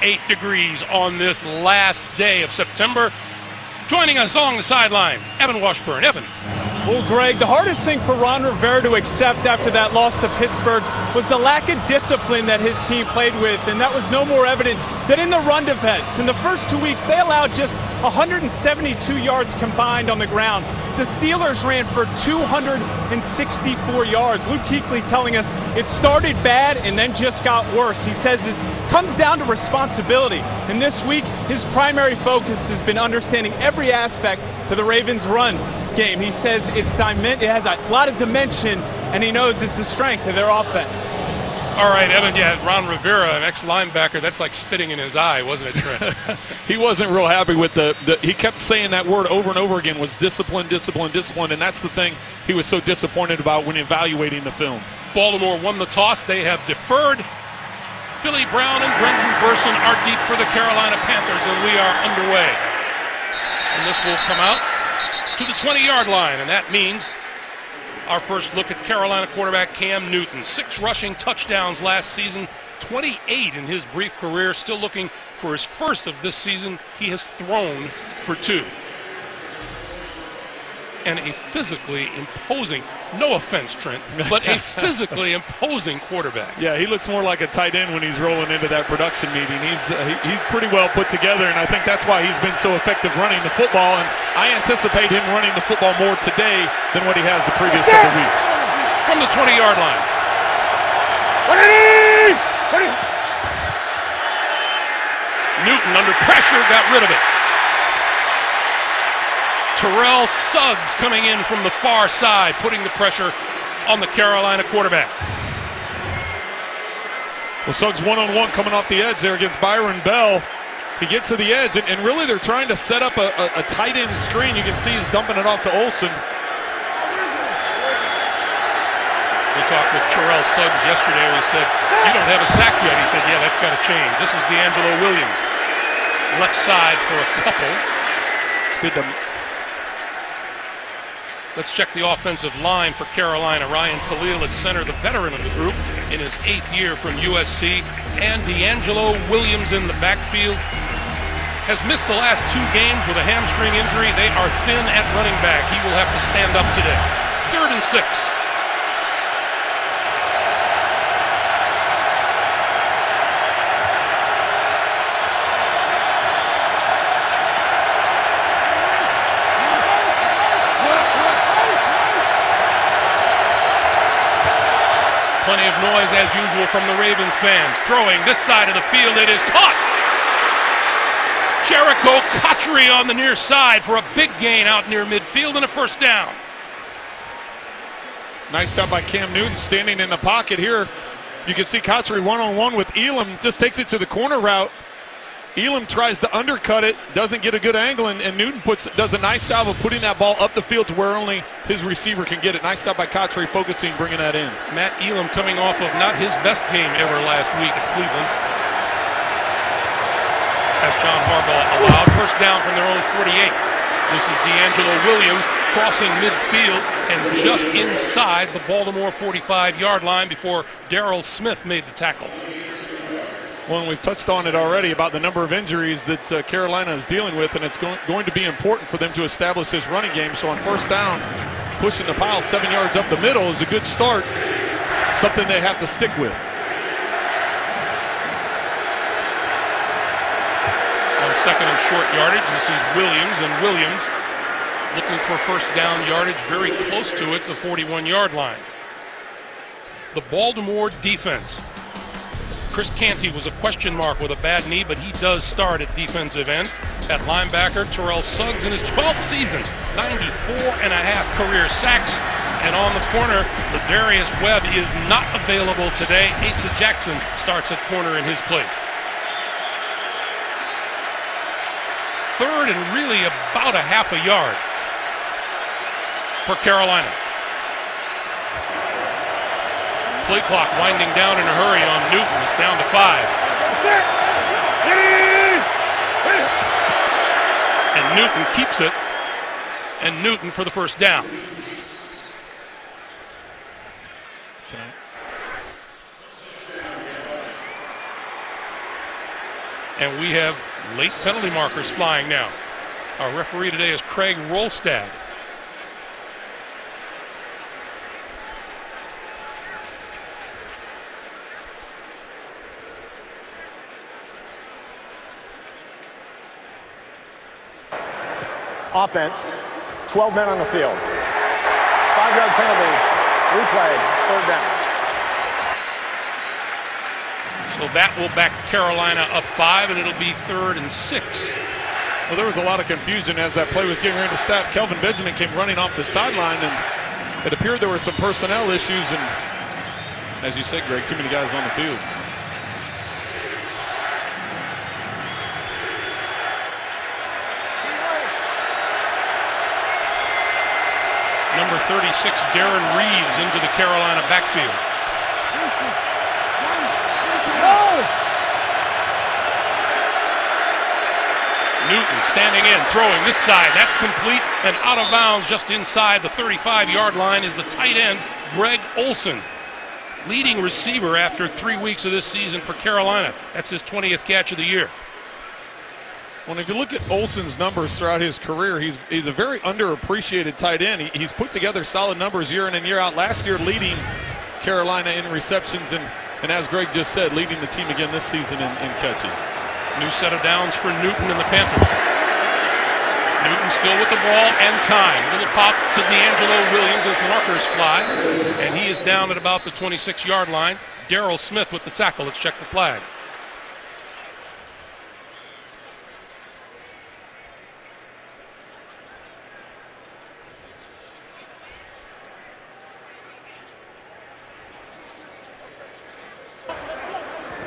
8 degrees on this last day of September. Joining us along the sideline, Evan Washburn. Evan. Well, Greg, the hardest thing for Ron Rivera to accept after that loss to Pittsburgh was the lack of discipline that his team played with, and that was no more evident than in the run defense. In the first 2 weeks, they allowed just 172 yards combined on the ground. The Steelers ran for 264 yards. Luke Kuechly telling us it started bad and then just got worse. He says it comes down to responsibility. And this week, his primary focus has been understanding every aspect of the Ravens' run game. He says it has a lot of dimension, and he knows it's the strength of their offense. All right, Evan, yeah, Ron Rivera, an ex-linebacker, that's like spitting in his eye, wasn't it, Trent? He wasn't real happy with he kept saying that word over and over again, was discipline, discipline, discipline, and that's the thing he was so disappointed about when evaluating the film. Baltimore won the toss. They have deferred. Philly Brown and Brendan Burson are deep for the Carolina Panthers, and we are underway. And this will come out to the 20-yard line, and that means our first look at Carolina quarterback Cam Newton. 6 rushing touchdowns last season, 28 in his brief career. Still looking for his first of this season. He has thrown for 2. And a physically imposing, no offense, Trent, but a physically imposing quarterback. Yeah, he looks more like a tight end when he's rolling into that production meeting. He's pretty well put together, and I think that's why he's been so effective running the football, and I anticipate him running the football more today than what he has the previous couple weeks. From the 20-yard line. Newton under pressure, got rid of it. Terrell Suggs coming in from the far side, putting the pressure on the Carolina quarterback. Well, Suggs one-on-one coming off the edge there against Byron Bell. He gets to the edge, and really they're trying to set up a tight end screen. You can see he's dumping it off to Olsen. We talked with Terrell Suggs yesterday. We said, you don't have a sack yet. He said, yeah, that's got to change. This is D'Angelo Williams. Left side for a couple. Let's check the offensive line for Carolina. Ryan Khalil at center, the veteran of the group in his 8th year from USC. And D'Angelo Williams in the backfield. Has missed the last 2 games with a hamstring injury. They are thin at running back. He will have to stand up today. 3rd and 6. Plenty of noise as usual from the Ravens fans. Throwing this side of the field, it is caught. Jericho Cotchery on the near side for a big gain out near midfield and a first down. Nice job by Cam Newton standing in the pocket here. You can see Cotchery one-on-one with Elam, just takes it to the corner route. Elam tries to undercut it, doesn't get a good angle, and Newton does a nice job of putting that ball up the field to where only his receiver can get it. Nice job by Cotchery focusing, bringing that in. Matt Elam coming off of not his best game ever last week at Cleveland. As John Harbaugh allowed first down from their own 48. This is D'Angelo Williams crossing midfield and just inside the Baltimore 45-yard line before Darrell Smith made the tackle. Well, and we've touched on it already about the number of injuries that Carolina is dealing with, and it's going to be important for them to establish this running game. So on first down, pushing the pile 7 yards up the middle is a good start, something they have to stick with. On 2nd and short yardage, this is Williams, and Williams looking for first down yardage very close to it, the 41-yard line. The Baltimore defense. Chris Canty was a question mark with a bad knee, but he does start at defensive end. At linebacker, Terrell Suggs in his 12th season, 94.5 career sacks. And on the corner, Ladarius Webb is not available today. Asa Jackson starts at corner in his place. 3rd and really about a half a yard for Carolina. Play clock winding down in a hurry on Newton. It's down to 5. And Newton keeps it. And Newton for the first down. And we have late penalty markers flying now. Our referee today is Craig Rolstad. Offense, 12 men on the field. 5-yard penalty, replay, third down. So that will back Carolina up 5, and it'll be 3rd and 6. Well, there was a lot of confusion as that play was getting ready to stop. Kelvin Benjamin came running off the sideline, and it appeared there were some personnel issues, and as you said, Greg, too many guys on the field. Number 36, Darren Reeves, into the Carolina backfield. Newton standing in, throwing this side. That's complete and out of bounds just inside the 35-yard line is the tight end, Greg Olsen. Leading receiver after 3 weeks of this season for Carolina. That's his 20th catch of the year. Well, if you look at Olsen's numbers throughout his career, he's a very underappreciated tight end. He's put together solid numbers year in and year out. Last year leading Carolina in receptions and as Greg just said, leading the team again this season in catches. New set of downs for Newton and the Panthers. Newton still with the ball and time. Little pop to D'Angelo Williams as markers fly. And he is down at about the 26-yard line. Darrell Smith with the tackle. Let's check the flag.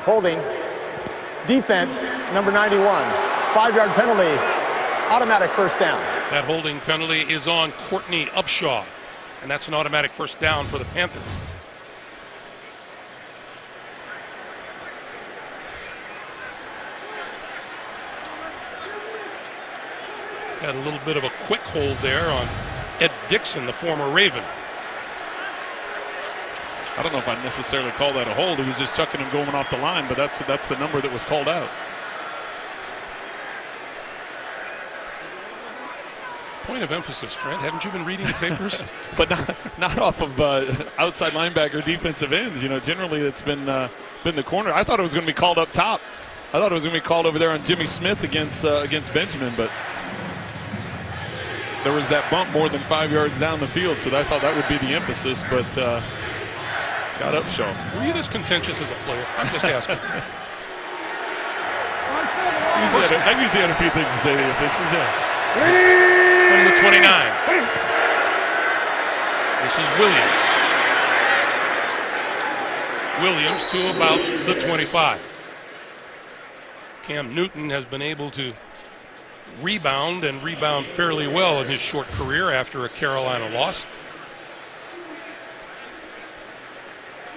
Holding. Defense, number 91. 5-yard penalty, automatic first down. That holding penalty is on Courtney Upshaw, and that's an automatic first down for the Panthers. Had a little bit of a quick hold there on Ed Dixon, the former Raven. I don't know if I necessarily call that a hold. He was just chucking him going off the line, but that's the number that was called out. Point of emphasis, Trent. Haven't you been reading the papers? But not off of outside linebacker defensive ends. You know, generally it's been the corner. I thought it was going to be called up top. I thought it was going to be called over there on Jimmy Smith against Benjamin, but there was that bump more than 5 yards down the field, so I thought that would be the emphasis, but got Upshaw. Were you this contentious as a player? I'm just asking. I usually had a few things to say to the officials, yeah. From the 29. This is Williams. Williams to about the 25. Cam Newton has been able to rebound fairly well in his short career after a Carolina loss.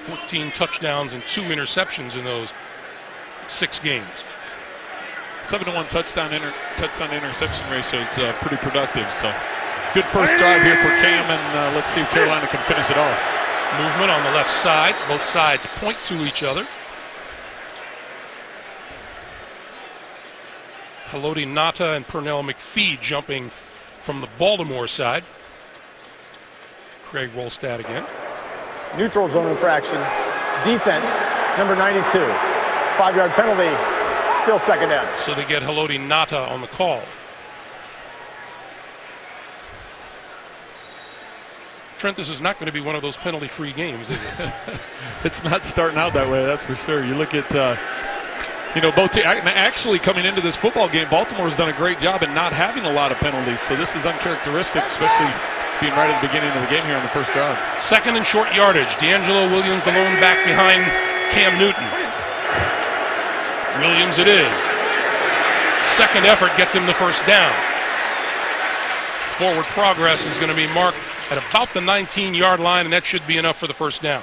14 touchdowns and 2 interceptions in those 6 games. 7-to-1 touchdown interception ratio is pretty productive. So good first drive here for Cam, and let's see if Carolina can finish it off. Movement on the left side. Both sides point to each other. Haloti Ngata and Pernell McPhee jumping from the Baltimore side. Craig Rolstad again. Neutral zone infraction. Defense, number 92. 5-yard penalty, still second down. So they get Haloti Ngata on the call. Trent, this is not going to be one of those penalty-free games, is it? It's not starting out that way, that's for sure. You look at, both actually coming into this football game, Baltimore's done a great job in not having a lot of penalties. So this is uncharacteristic, especially being right at the beginning of the game here on the first drive. Second and short yardage. D'Angelo Williams, the lone back behind Cam Newton. Williams it is. Second effort gets him the first down. Forward progress is going to be marked at about the 19-yard line, and that should be enough for the first down.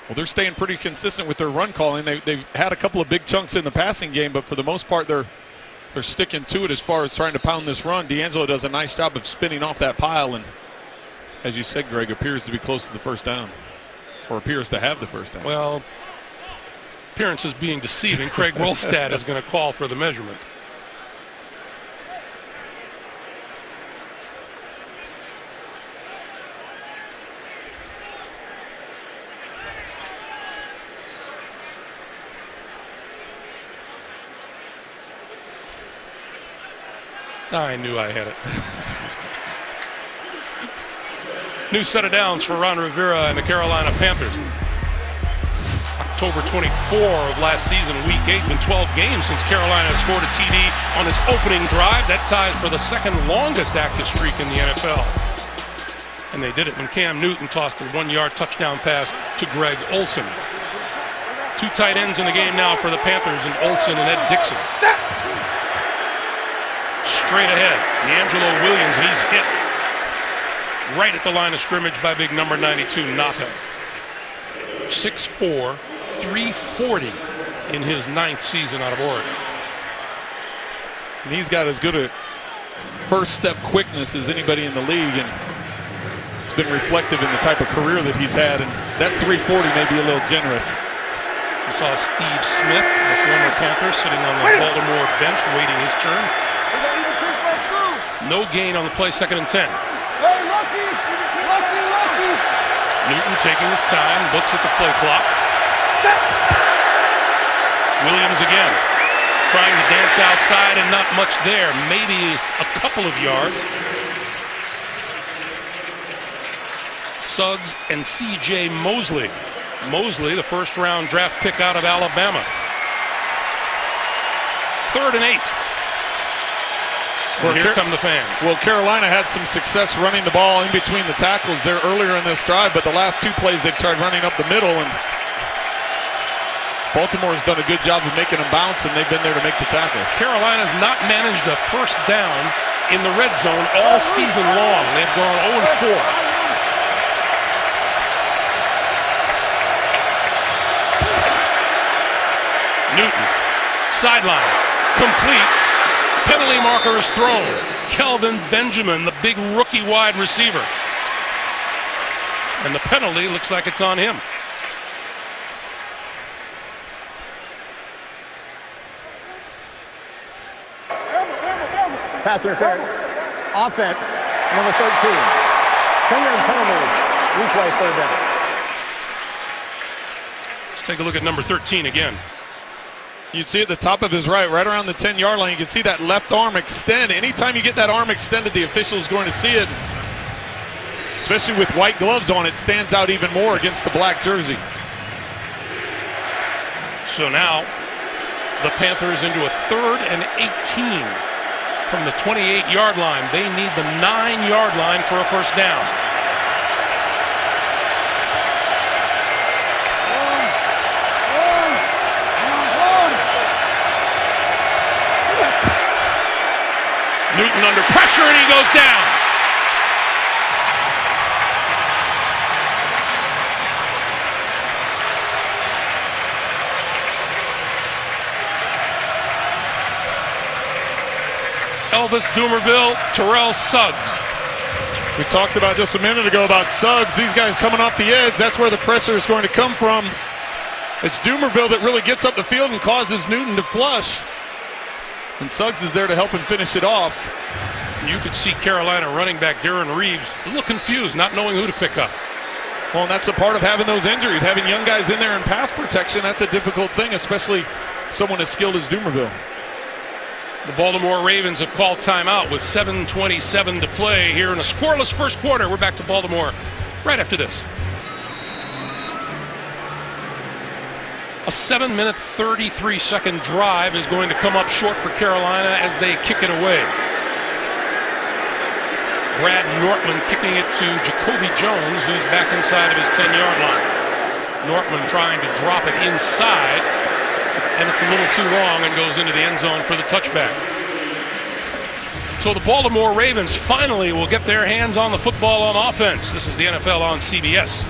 Well, they're staying pretty consistent with their run calling. They've had a couple of big chunks in the passing game, but for the most part, they're sticking to it as far as trying to pound this run. D'Angelo does a nice job of spinning off that pile, and as you said, Greg, appears to be close to the first down, or appears to have the first down. Well, appearances being deceiving, Craig Rolstad is going to call for the measurement. I knew I had it. New set of downs for Ron Rivera and the Carolina Panthers. October 24 of last season, week 8, been 12 games since Carolina scored a TD on its opening drive. That ties for the second longest active streak in the NFL. And they did it when Cam Newton tossed a 1-yard touchdown pass to Greg Olsen. 2 tight ends in the game now for the Panthers, and Olsen and Ed Dixon. Straight ahead, D'Angelo Williams, and he's hit right at the line of scrimmage by big number 92, Naka. 6'4", 340 in his 9th season out of Oregon. And he's got as good a first step quickness as anybody in the league, and it's been reflective in the type of career that he's had, and that 340 may be a little generous. You saw Steve Smith, the former Panther, sitting on the Baltimore bench waiting his turn. No gain on the play, 2nd and 10. Newton taking his time, looks at the play clock. Williams again, trying to dance outside and not much there, maybe a couple of yards. Suggs and C.J. Mosley. Mosley, the first-round draft pick out of Alabama. 3rd and 8. Well, here come the fans. Well, Carolina had some success running the ball in between the tackles there earlier in this drive, but the last 2 plays they've tried running up the middle, and Baltimore's done a good job of making them bounce, and they've been there to make the tackle. Carolina's not managed a first down in the red zone all season long. They've gone 0-4. Newton, sideline, complete. Penalty marker is thrown. Kelvin Benjamin, the big rookie wide receiver. And the penalty looks like it's on him. Pass interference. Offense, number 13. 10-yard penalty. Replay 3rd down. Let's take a look at number 13 again. You'd see at the top of his right around the 10-yard line, you can see that left arm extend. Anytime you get that arm extended, the official's going to see it. Especially with white gloves on, it stands out even more against the black jersey. So now the Panthers into a 3rd and 18 from the 28-yard line. They need the 9-yard line for a first down. Newton under pressure, and he goes down. Elvis Dumervil, Terrell Suggs. We talked about just a minute ago about Suggs. These guys coming off the edge, that's where the pressure is going to come from. It's Dumervil that really gets up the field and causes Newton to flush. And Suggs is there to help him finish it off. You could see Carolina running back Darren Reeves a little confused, not knowing who to pick up. Well, and that's a part of having those injuries. Having young guys in there in pass protection, that's a difficult thing, especially someone as skilled as Dumervil. The Baltimore Ravens have called timeout with 7:27 to play here in a scoreless first quarter. We're back to Baltimore right after this. A 7-minute, 33-second drive is going to come up short for Carolina as they kick it away. Brad Nortman kicking it to Jacoby Jones, who's back inside of his 10-yard line. Nortman trying to drop it inside, and it's a little too long and goes into the end zone for the touchback. So the Baltimore Ravens finally will get their hands on the football on offense. This is the NFL on CBS.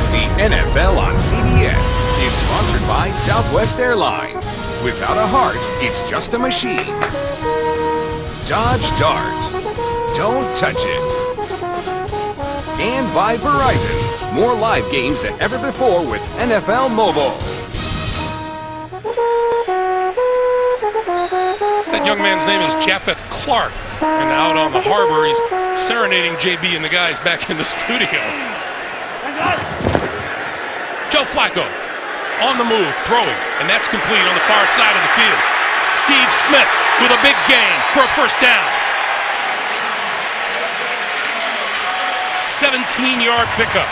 The NFL on CBS is sponsored by Southwest Airlines. Without a heart, it's just a machine. Dodge Dart. Don't touch it. And by Verizon. More live games than ever before with NFL Mobile. man's name is Japheth Clark. And out on the harbor, he's serenading JB and the guys back in the studio. Joe Flacco on the move, throwing, and that's complete on the far side of the field. Steve Smith with a big gain for a first down. 17-yard pickup.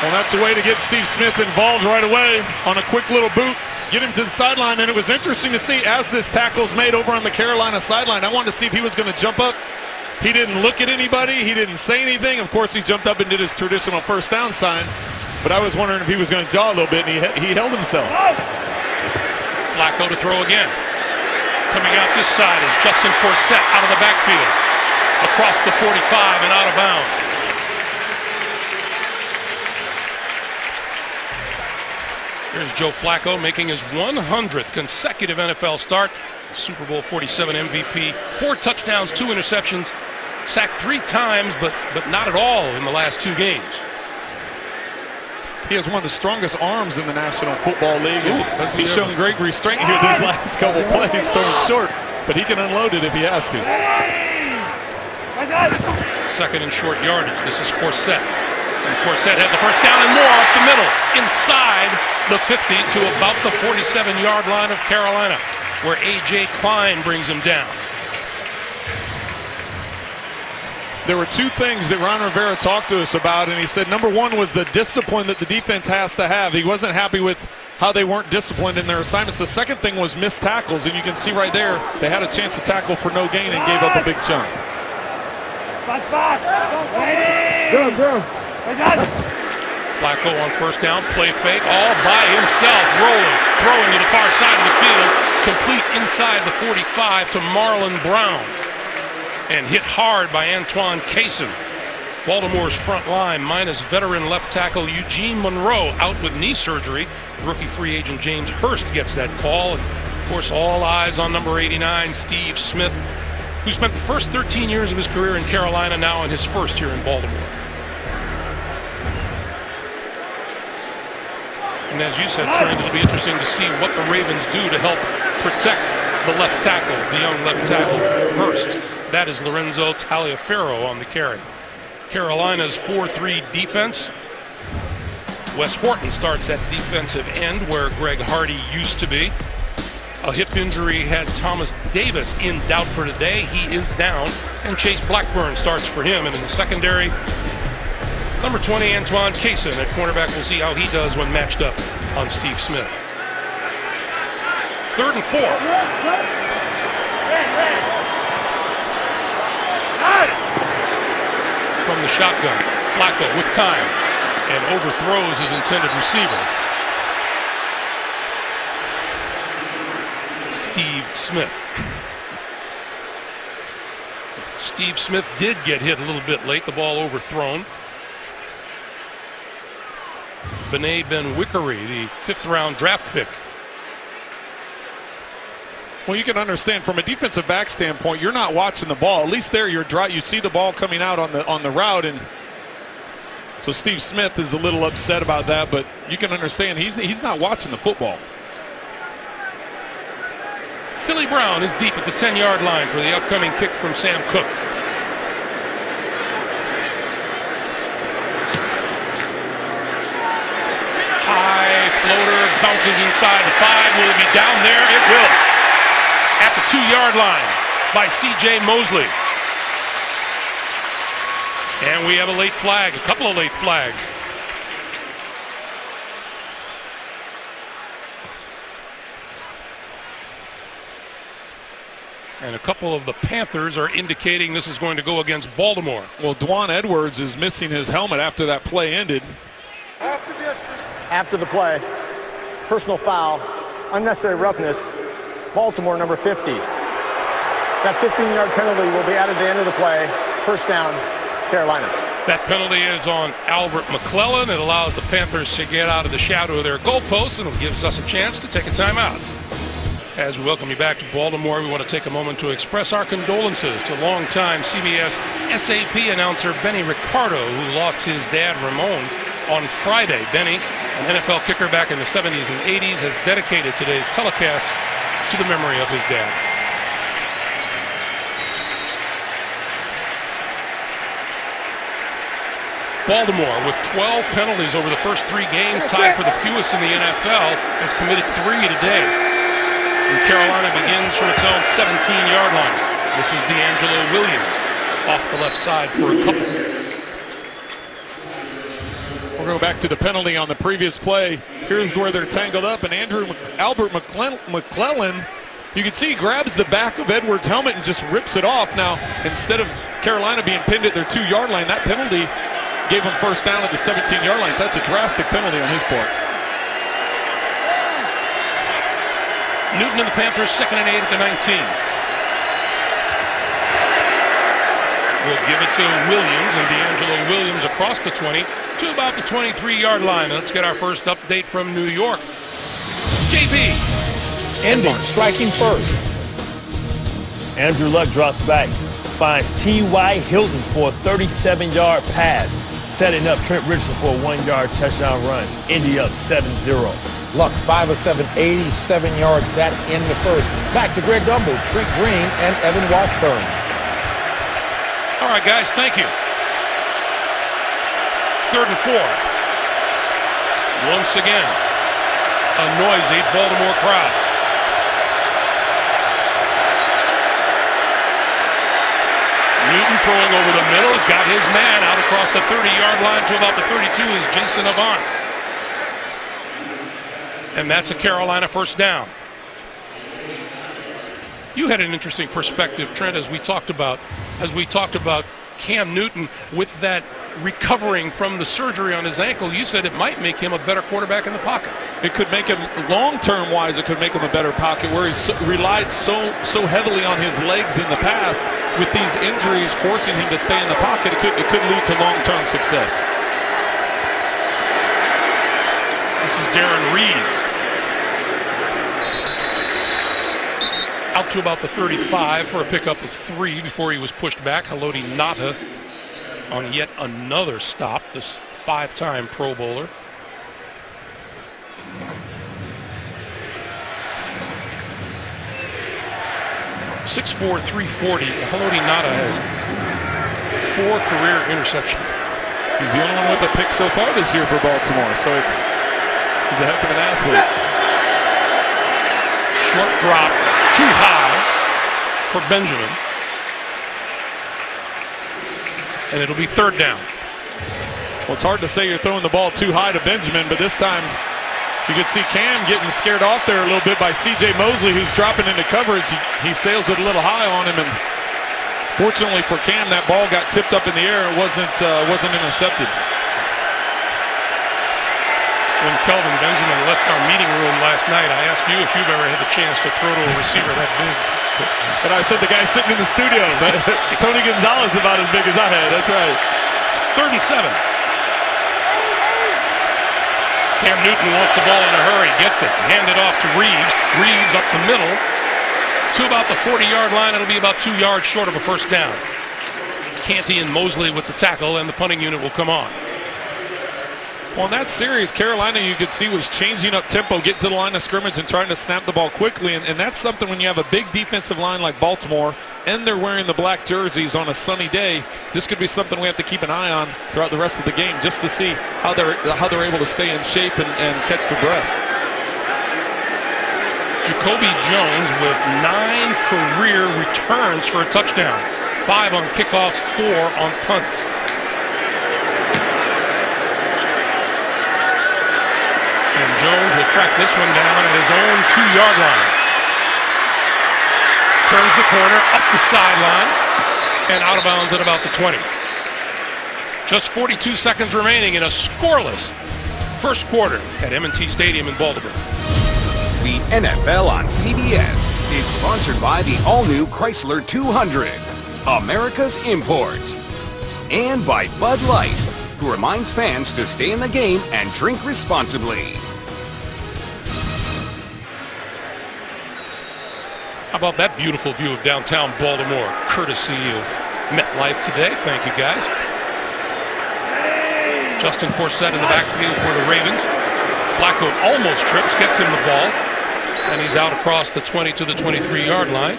Well, that's a way to get Steve Smith involved right away on a quick little boot, get him to the sideline, and it was interesting to see as this tackle's made over on the Carolina sideline. I wanted to see if he was going to jump up. He didn't look at anybody. He didn't say anything. Of course, he jumped up and did his traditional first down sign, but I was wondering if he was going to jaw a little bit, and he held himself. Flacco to throw again. Coming out this side is Justin Forsett out of the backfield. Across the 45 and out of bounds. Here's Joe Flacco making his 100th consecutive NFL start. Super Bowl 47 MVP, 4 touchdowns, 2 interceptions, sacked 3 times, but not at all in the last 2 games. He has one of the strongest arms in the National Football League. He's shown great restraint here these last couple plays, throwing short, but he can unload it if he has to. Second and short yardage. This is Forsett. And Forsett has a first down and more up the middle, inside the 50 to about the 47-yard line of Carolina, where A.J. Klein brings him down. There were 2 things that Ron Rivera talked to us about, and he said number 1 was the discipline that the defense has to have. He wasn't happy with how they weren't disciplined in their assignments. The second thing was missed tackles, and you can see right there they had a chance to tackle for no gain and gave up a big chunk. Flacco on first down, play fake, all by himself, rolling, throwing to the far side of the field, complete inside the 45 to Marlon Brown, and hit hard by Antoine Cason. Baltimore's front line minus veteran left tackle Eugene Monroe out with knee surgery. Rookie free agent James Hurst gets that call. And of course, all eyes on number 89, Steve Smith, who spent the first 13 years of his career in Carolina, now in his first here in Baltimore. And as you said, Trent, it'll be interesting to see what the Ravens do to help protect the left tackle, the young left tackle, Hurst. That is Lorenzo Taliaferro on the carry. Carolina's 4-3 defense. Wes Horton starts at defensive end where Greg Hardy used to be. A hip injury had Thomas Davis in doubt for today. He is down, and Chase Blackburn starts for him. And in the secondary, number 20, Antoine Cason at cornerback. We'll see how he does when matched up on Steve Smith. 3rd and 4. From the shotgun, Flacco with time and overthrows his intended receiver. Steve Smith. Steve Smith did get hit a little bit late, the ball overthrown. Benet Ben-Wickery, the 5th round draft pick. Well, you can understand from a defensive back standpoint, you're not watching the ball. At least there, you see the ball coming out on the route, and so Steve Smith is a little upset about that. But you can understand he's not watching the football. Philly Brown is deep at the 10-yard line for the upcoming kick from Sam Cook. High floater bounces inside the 5. Will it be down there? It will. At the 2-yard line by C.J. Mosley. And we have a late flag, a couple of late flags. And a couple of the Panthers are indicating this is going to go against Baltimore. Well, Dwan Edwards is missing his helmet after that play ended. After the play, personal foul, unnecessary roughness, Baltimore number 50. That 15-yard penalty will be added at the end of the play. First down, Carolina. That penalty is on Albert McClellan. It allows the Panthers to get out of the shadow of their goalposts, and it gives us a chance to take a timeout. As we welcome you back to Baltimore, we want to take a moment to express our condolences to longtime CBS SAP announcer Benny Ricardo, who lost his dad Ramon on Friday. Benny, an NFL kicker back in the 70s and 80s, has dedicated today's telecast to the memory of his dad. Baltimore, with 12 penalties over the first 3 games, tied for the fewest in the NFL, has committed 3 today. And Carolina begins from its own 17-yard line. This is D'Angelo Williams off the left side for a couple. We'll go back to the penalty on the previous play. Here's where they're tangled up, and Albert McClellan, you can see he grabs the back of Edwards' helmet and just rips it off. Now, instead of Carolina being pinned at their 2-yard line, that penalty gave him first down at the 17-yard line. So that's a drastic penalty on his part. Newton and the Panthers, 2nd and 8 at the 19. We'll give it to Williams, and D'Angelo Williams across the 20 to about the 23-yard line. Let's get our first update from New York. JP. Ending, striking first. Andrew Luck drops back, finds T.Y. Hilton for a 37-yard pass, setting up Trent Richardson for a 1-yard touchdown run. Indy up 7-0. Luck, 5 of 7, 87 yards. That in the first. Back to Greg Gumbel, Trent Green, and Evan Washburn. All right, guys, thank you. 3rd and 4. Once again, a noisy Baltimore crowd. Newton throwing over the middle, got his man out across the 30-yard line to about the 32 is Jason Avant. And that's a Carolina first down. You had an interesting perspective, Trent, as we talked about Cam Newton with that recovering from the surgery on his ankle. You said it might make him a better quarterback in the pocket. It could make him, long-term wise, it could make him a better pocket, where he's relied so heavily on his legs in the past. With these injuries forcing him to stay in the pocket, it could lead to long-term success. This is Darren Reeves. Out to about the 35 for a pickup of 3 before he was pushed back. Haloti Ngata on yet another stop, this 5-time Pro Bowler. .6'4", 340. Haloti Ngata has 4 career interceptions. He's the only one with a pick so far this year for Baltimore, so he's a heck of an athlete. Short drop, too high for Benjamin. And it'll be 3rd down. Well, it's hard to say you're throwing the ball too high to Benjamin, but this time you could see Cam getting scared off there a little bit by C.J. Mosley, who's dropping into coverage. He sails it a little high on him, and fortunately for Cam, that ball got tipped up in the air. It wasn't intercepted. When Kelvin Benjamin left our meeting room last night, I asked you if you've ever had the chance to throw to a receiver that big. And I said the guy sitting in the studio, but Tony Gonzalez about as big as I had. That's right. 3rd and 7. Cam Newton wants the ball in a hurry, gets it, handed off to Reeves. Reeves up the middle to about the 40-yard line. It'll be about 2 yards short of a first down. Canty and Mosley with the tackle, and the punting unit will come on. Well, in that series, Carolina, you could see, was changing up tempo, getting to the line of scrimmage and trying to snap the ball quickly. And that's something when you have a big defensive line like Baltimore and they're wearing the black jerseys on a sunny day. This could be something we have to keep an eye on throughout the rest of the game, just to see how they're able to stay in shape and catch their breath. Jacoby Jones with 9 career returns for a touchdown. 5 on kickoffs, 4 on punts. And Jones will track this one down at his own 2-yard line. Turns the corner, up the sideline, and out of bounds at about the 20. Just 42 seconds remaining in a scoreless first quarter at M&T Stadium in Baltimore. The NFL on CBS is sponsored by the all-new Chrysler 200, America's import, and by Bud Light, who reminds fans to stay in the game and drink responsibly. How about that beautiful view of downtown Baltimore, courtesy of MetLife today. Thank you, guys. Justin Forsett in the backfield for the Ravens. Flacco almost trips, gets him the ball. And he's out across the 20 to the 23-yard line.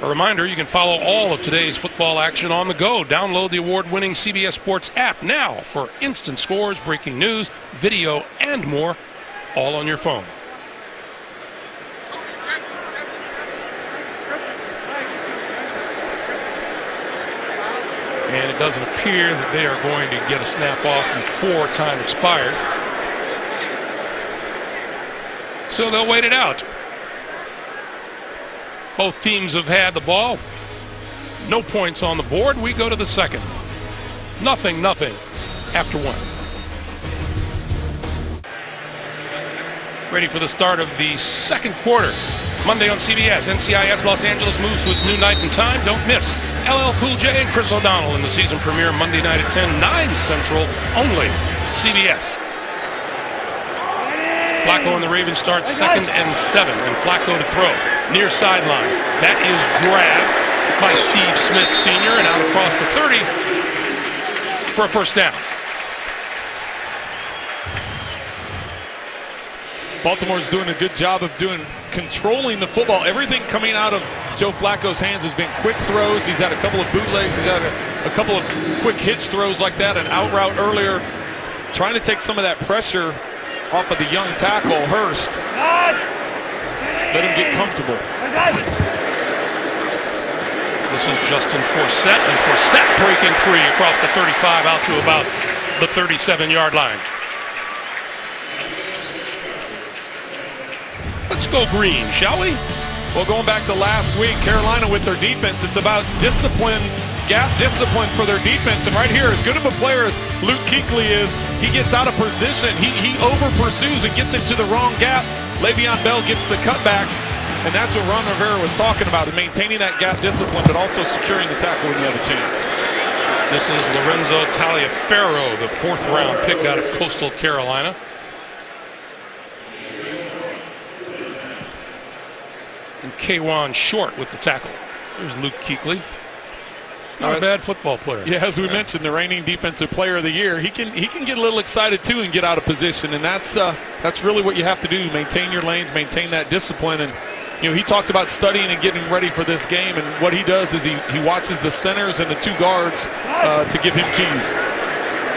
A reminder, you can follow all of today's football action on the go. Download the award-winning CBS Sports app now for instant scores, breaking news, video, and more, all on your phone. And it doesn't appear that they are going to get a snap off before time expired. So they'll wait it out. Both teams have had the ball. No points on the board. We go to the second. Nothing after one. Ready for the start of the second quarter. Monday on CBS, NCIS Los Angeles moves to its new night and time. Don't miss LL Cool J and Chris O'Donnell in the season premiere Monday night at 10, 9 Central, only CBS. Flacco and the Ravens start 2nd and 7, and Flacco to throw. Near sideline. That is grabbed by Steve Smith Sr. and out across the 30 for a first down. Baltimore's doing a good job of controlling the football. Everything coming out of Joe Flacco's hands has been quick throws. He's had a couple of bootlegs. He's had a couple of quick hitch throws like that, an out route earlier, trying to take some of that pressure off of the young tackle, Hurst. Let him get comfortable. This is Justin Forsett, and Forsett breaking free across the 35 out to about the 37-yard line. Let's go green, shall we? Well, going back to last week, Carolina with their defense, it's about discipline, gap discipline for their defense. And right here, as good of a player as Luke Kuechly is, he gets out of position. He over-pursues and gets into the wrong gap. Le'Veon Bell gets the cutback, and that's what Ron Rivera was talking about, maintaining that gap discipline, but also securing the tackle when you have a chance. This is Lorenzo Taliaferro, the 4th-round pick out of Coastal Carolina. And K'Wan Short with the tackle. There's Luke Kuechly. Not a bad football player. Yeah, as we mentioned, the reigning defensive player of the year. He can get a little excited too and get out of position, and that's really what you have to do: maintain your lanes, maintain that discipline. And he talked about studying and getting ready for this game, and what he does is he watches the centers and the 2 guards to give him keys.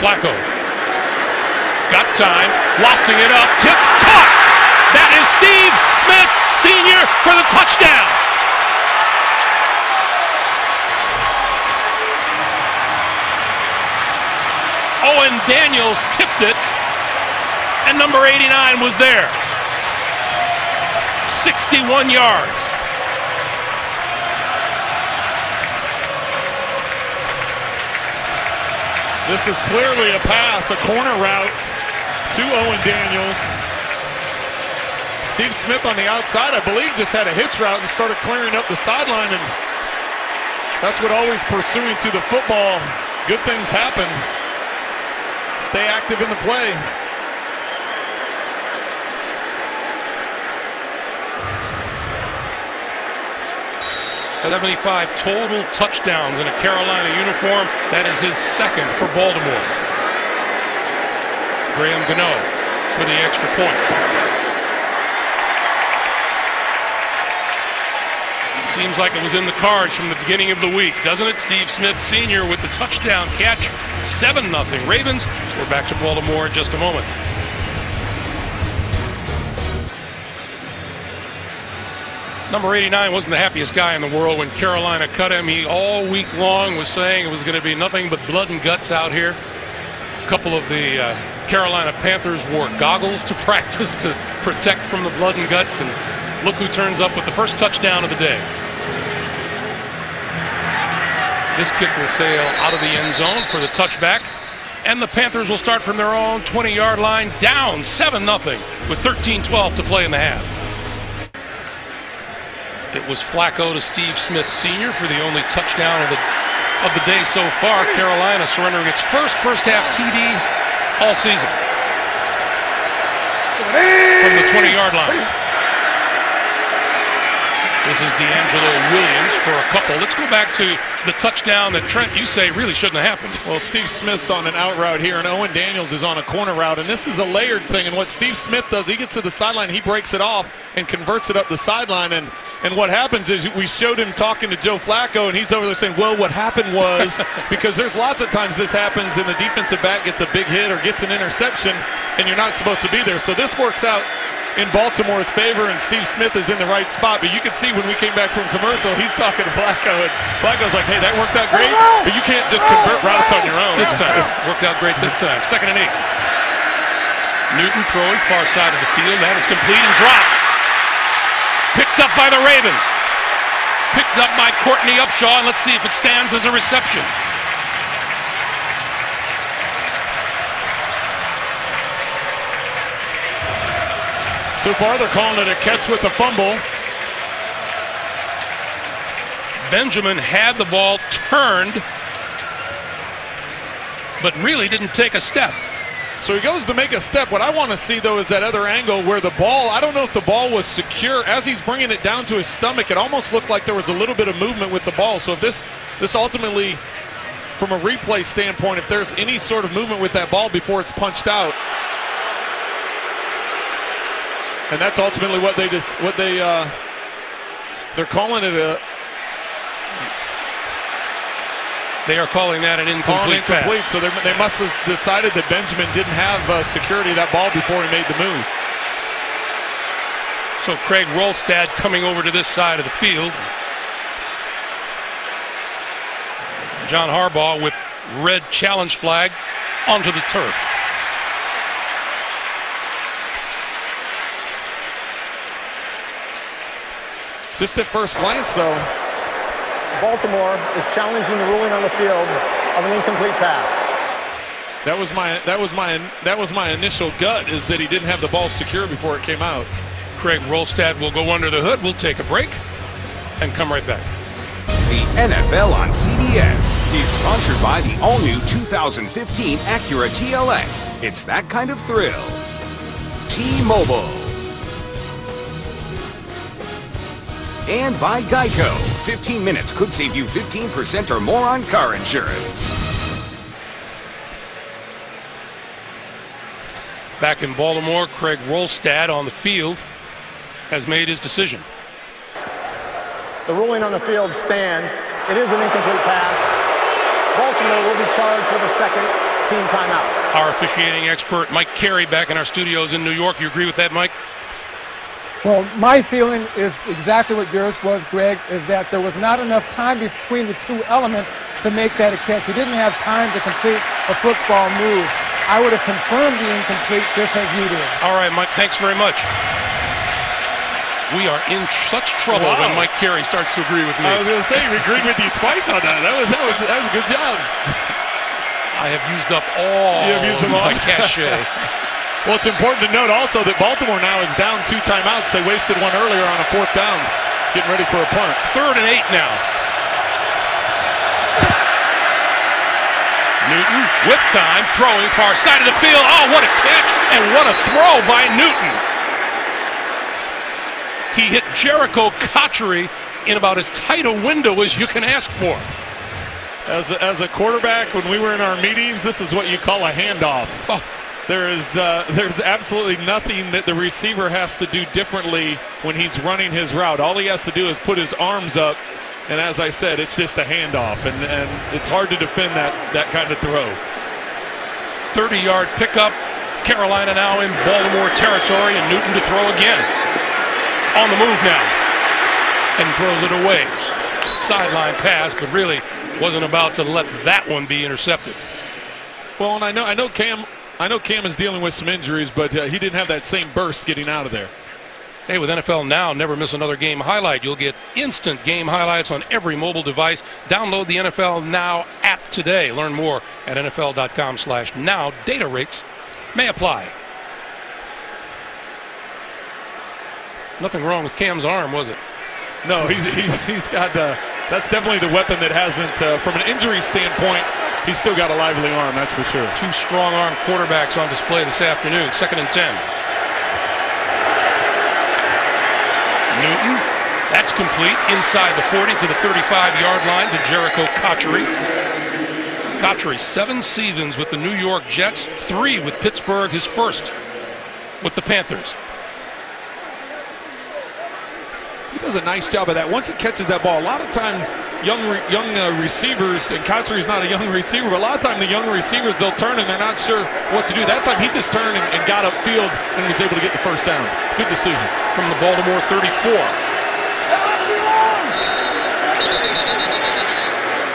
Flacco got time, lofting it up, tip, caught. That is Steve Smith Sr. for the touchdown. Owen Daniels tipped it, and number 89 was there. 61 yards. This is clearly a pass, a corner route to Owen Daniels. Steve Smith on the outside, I believe, just had a hitch route and started clearing up the sideline, and that's what always pursuing to the football. Good things happen. Stay active in the play. 75 total touchdowns in a Carolina uniform. That is his 2nd for Baltimore. Graham Gano for the extra point. Seems like it was in the cards from the beginning of the week, doesn't it? Steve Smith Sr. with the touchdown catch. 7-0 Ravens. We're back to Baltimore in just a moment. Number 89 wasn't the happiest guy in the world when Carolina cut him. He all week long was saying it was going to be nothing but blood and guts out here. A couple of the Carolina Panthers wore goggles to practice to protect from the blood and guts, and look who turns up with the first touchdown of the day. This kick will sail out of the end zone for the touchback, and the Panthers will start from their own 20-yard line, down 7-0 with 13:12 to play in the half. It was Flacco to Steve Smith Sr. for the only touchdown of the day so far. Carolina surrendering its first half TD all season from the 20-yard line. This This is D'Angelo Williams for a couple. Let's go back to the touchdown that Trent, you say, really shouldn't have happened. Well, Steve Smith's on an out route here, and Owen Daniels is on a corner route, and this is a layered thing. And what Steve Smith does, he gets to the sideline, he breaks it off and converts it up the sideline. And what happens is we showed him talking to Joe Flacco, and he's over there saying, well, what happened was, because there's lots of times this happens, and the defensive back gets a big hit or gets an interception, and you're not supposed to be there. So this works out in Baltimore's favor, and Steve Smith is in the right spot. But you can see when we came back from commercial, he's talking to Flacco, and Flacco's like, hey, that worked out great, but you can't just convert routes on your own. This time, worked out great this time. 2nd and 8. Newton throwing far side of the field. That is complete and dropped. Picked up by the Ravens. Picked up by Courtney Upshaw, and let's see if it stands as a reception. So far, they're calling it a catch with a fumble. Benjamin had the ball turned, but really didn't take a step. So he goes to make a step. What I want to see, though, is that other angle where the ball, I don't know if the ball was secure. As he's bringing it down to his stomach, it almost looked like there was a little bit of movement with the ball. So if this ultimately, from a replay standpoint, if there's any sort of movement with that ball before it's punched out, and that's ultimately what they're calling it a. They are calling that an incomplete pass. So they must have decided that Benjamin didn't have security of that ball before he made the move. So Craig Rolstad coming over to this side of the field. John Harbaugh with red challenge flag onto the turf. Just at first glance, though, Baltimore is challenging the ruling on the field of an incomplete pass. That was my initial gut, is that he didn't have the ball secure before it came out. Craig Rolstad will go under the hood. We'll take a break and come right back. The NFL on CBS is sponsored by the all-new 2015 Acura TLX. It's that kind of thrill. T-Mobile. And by Geico. 15 minutes could save you 15% or more on car insurance. Back in Baltimore, Craig Rolstad on the field has made his decision. The ruling on the field stands. It is an incomplete pass. Baltimore will be charged with a second team timeout. Our officiating expert, Mike Carey, back in our studios in New York. You agree with that, Mike? Well, my feeling is exactly what yours was, Greg, is that there was not enough time between the two elements to make that a catch. He didn't have time to complete a football move. I would have confirmed the incomplete just as you did. All right, Mike, thanks very much. We are in such trouble when Mike Carey starts to agree with me. I was going to say, he agreed with you twice on that. That was a good job. I have used up all my cachet. Well, it's important to note also that Baltimore now is down 2 timeouts. They wasted one earlier on a 4th down, getting ready for a punt. 3rd and 8 now. Newton with time, throwing far side of the field. Oh, what a catch and what a throw by Newton. He hit Jericho Cotchery in about as tight a window as you can ask for. As a quarterback, when we were in our meetings, this is what you call a handoff. Oh. There's absolutely nothing that the receiver has to do differently when he's running his route. All he has to do is put his arms up, and as I said, it's just a handoff, and it's hard to defend that kind of throw. 30-yard pickup. Carolina now in Baltimore territory, and Newton to throw again. On the move now, and throws it away. Sideline pass, but really wasn't about to let that one be intercepted. Well, and I know Cam is dealing with some injuries, but he didn't have that same burst getting out of there. Hey, with NFL Now, never miss another game highlight. You'll get instant game highlights on every mobile device. Download the NFL Now app today. Learn more at NFL.com/now. Data rates may apply. Nothing wrong with Cam's arm, was it? No, he's got that's definitely the weapon that hasn't, from an injury standpoint, he's still got a lively arm, that's for sure. 2 strong-arm quarterbacks on display this afternoon. 2nd and 10. Newton, That's complete inside the 40 to the 35-yard line to Jericho Cotchery. Cotchery, 7 seasons with the New York Jets, 3 with Pittsburgh, his first with the Panthers. He does a nice job of that. Once he catches that ball, a lot of times young receivers, and Cotchery's not a young receiver, but a lot of times the young receivers, they'll turn and they're not sure what to do. That time he just turned and got upfield and was able to get the first down. Good decision. From the Baltimore 34.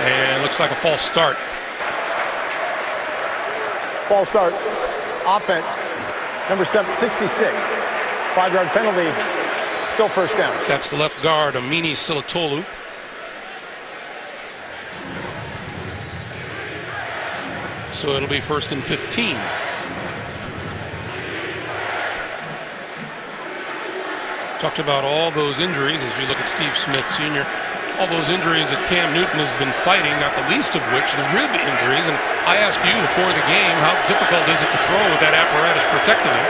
And looks like a false start. False start. Offense, number 66. 5-yard penalty. Still first down. That's the left guard, Amini Silatolu. So it'll be 1st and 15. Talked about all those injuries as you look at Steve Smith Sr. All those injuries that Cam Newton has been fighting, not the least of which the rib injuries. And I asked you before the game, how difficult is it to throw with that apparatus protecting him?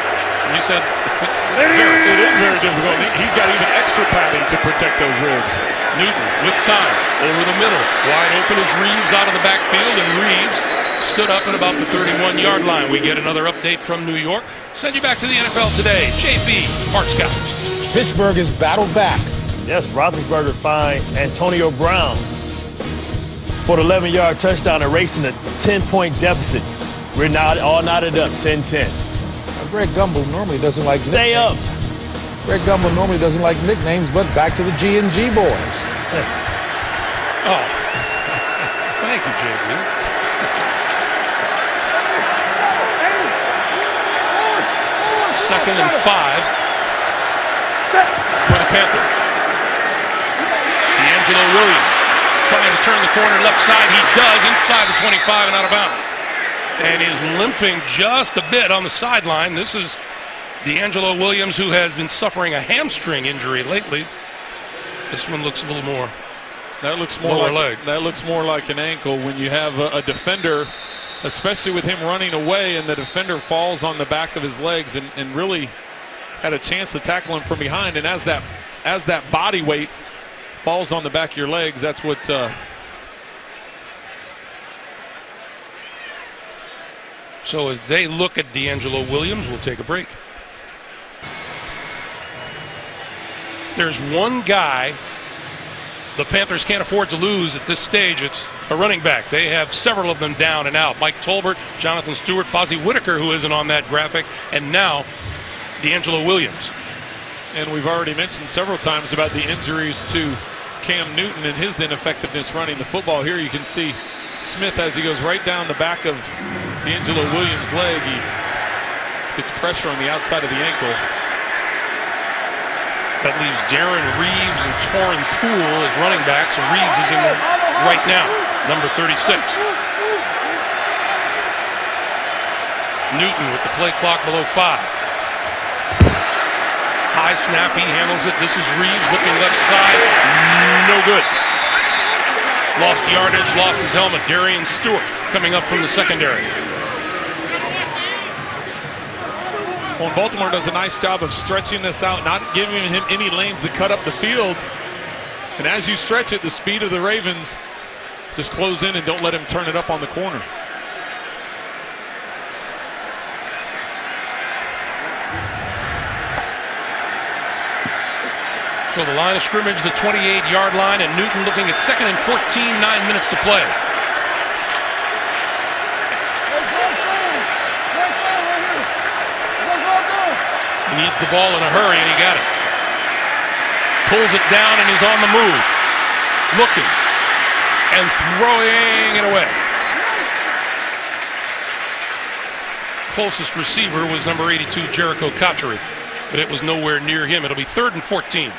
And you said it is very difficult. He's got even extra padding to protect those ribs. Newton with time over the middle, wide open as Reeves out of the backfield, and Reeves stood up at about the 31-yard line. We get another update from New York. Send you back to the NFL today. JP Hartscott. Pittsburgh is battled back. Yes, Roethlisberger finds Antonio Brown for the 11-yard touchdown, erasing a 10-point deficit. We're now all knotted up, 10-10. Greg Gumbel normally doesn't like nicknames. Stay up. Greg Gumbel normally doesn't like nicknames, but back to the G&G boys. Oh, thank you, JB. Second and 5 for the Panthers. D'Angelo Williams trying to turn the corner left side. He does inside the 25 and out of bounds. And is limping just a bit on the sideline. This is D'Angelo Williams, who has been suffering a hamstring injury lately. This one looks a little more. That looks more like an ankle when you have a defender, especially with him running away, and the defender falls on the back of his legs and really had a chance to tackle him from behind. And as that body weight falls on the back of your legs, that's what. So as they look at D'Angelo Williams, we'll take a break. There's one guy the Panthers can't afford to lose at this stage. It's a running back. They have several of them down and out. Mike Tolbert, Jonathan Stewart, Fozzie Whitaker, who isn't on that graphic, and now D'Angelo Williams. And we've already mentioned several times about the injuries to Cam Newton and his ineffectiveness running the football. Here you can see Smith as he goes right down the back of D'Angelo Williams' leg. He gets pressure on the outside of the ankle. That leaves Darren Reeves and Torrin Poole as running backs, and Reeves is in there right now, number 36. Newton with the play clock below 5. High snap, he handles it. This is Reeves looking left side, no good. Lost yardage, lost his helmet. Darian Stewart coming up from the secondary. Well, Baltimore does a nice job of stretching this out, not giving him any lanes to cut up the field. And as you stretch it, the speed of the Ravens just close in and don't let him turn it up on the corner. So the line of scrimmage, the 28-yard line, and Newton looking at 2nd and 14, 9 minutes to play. He needs the ball in a hurry, and he got it. Pulls it down, and he's on the move. Looking and throwing it away. Closest receiver was number 82, Jericho Cotchery, but it was nowhere near him. It'll be 3rd and 14.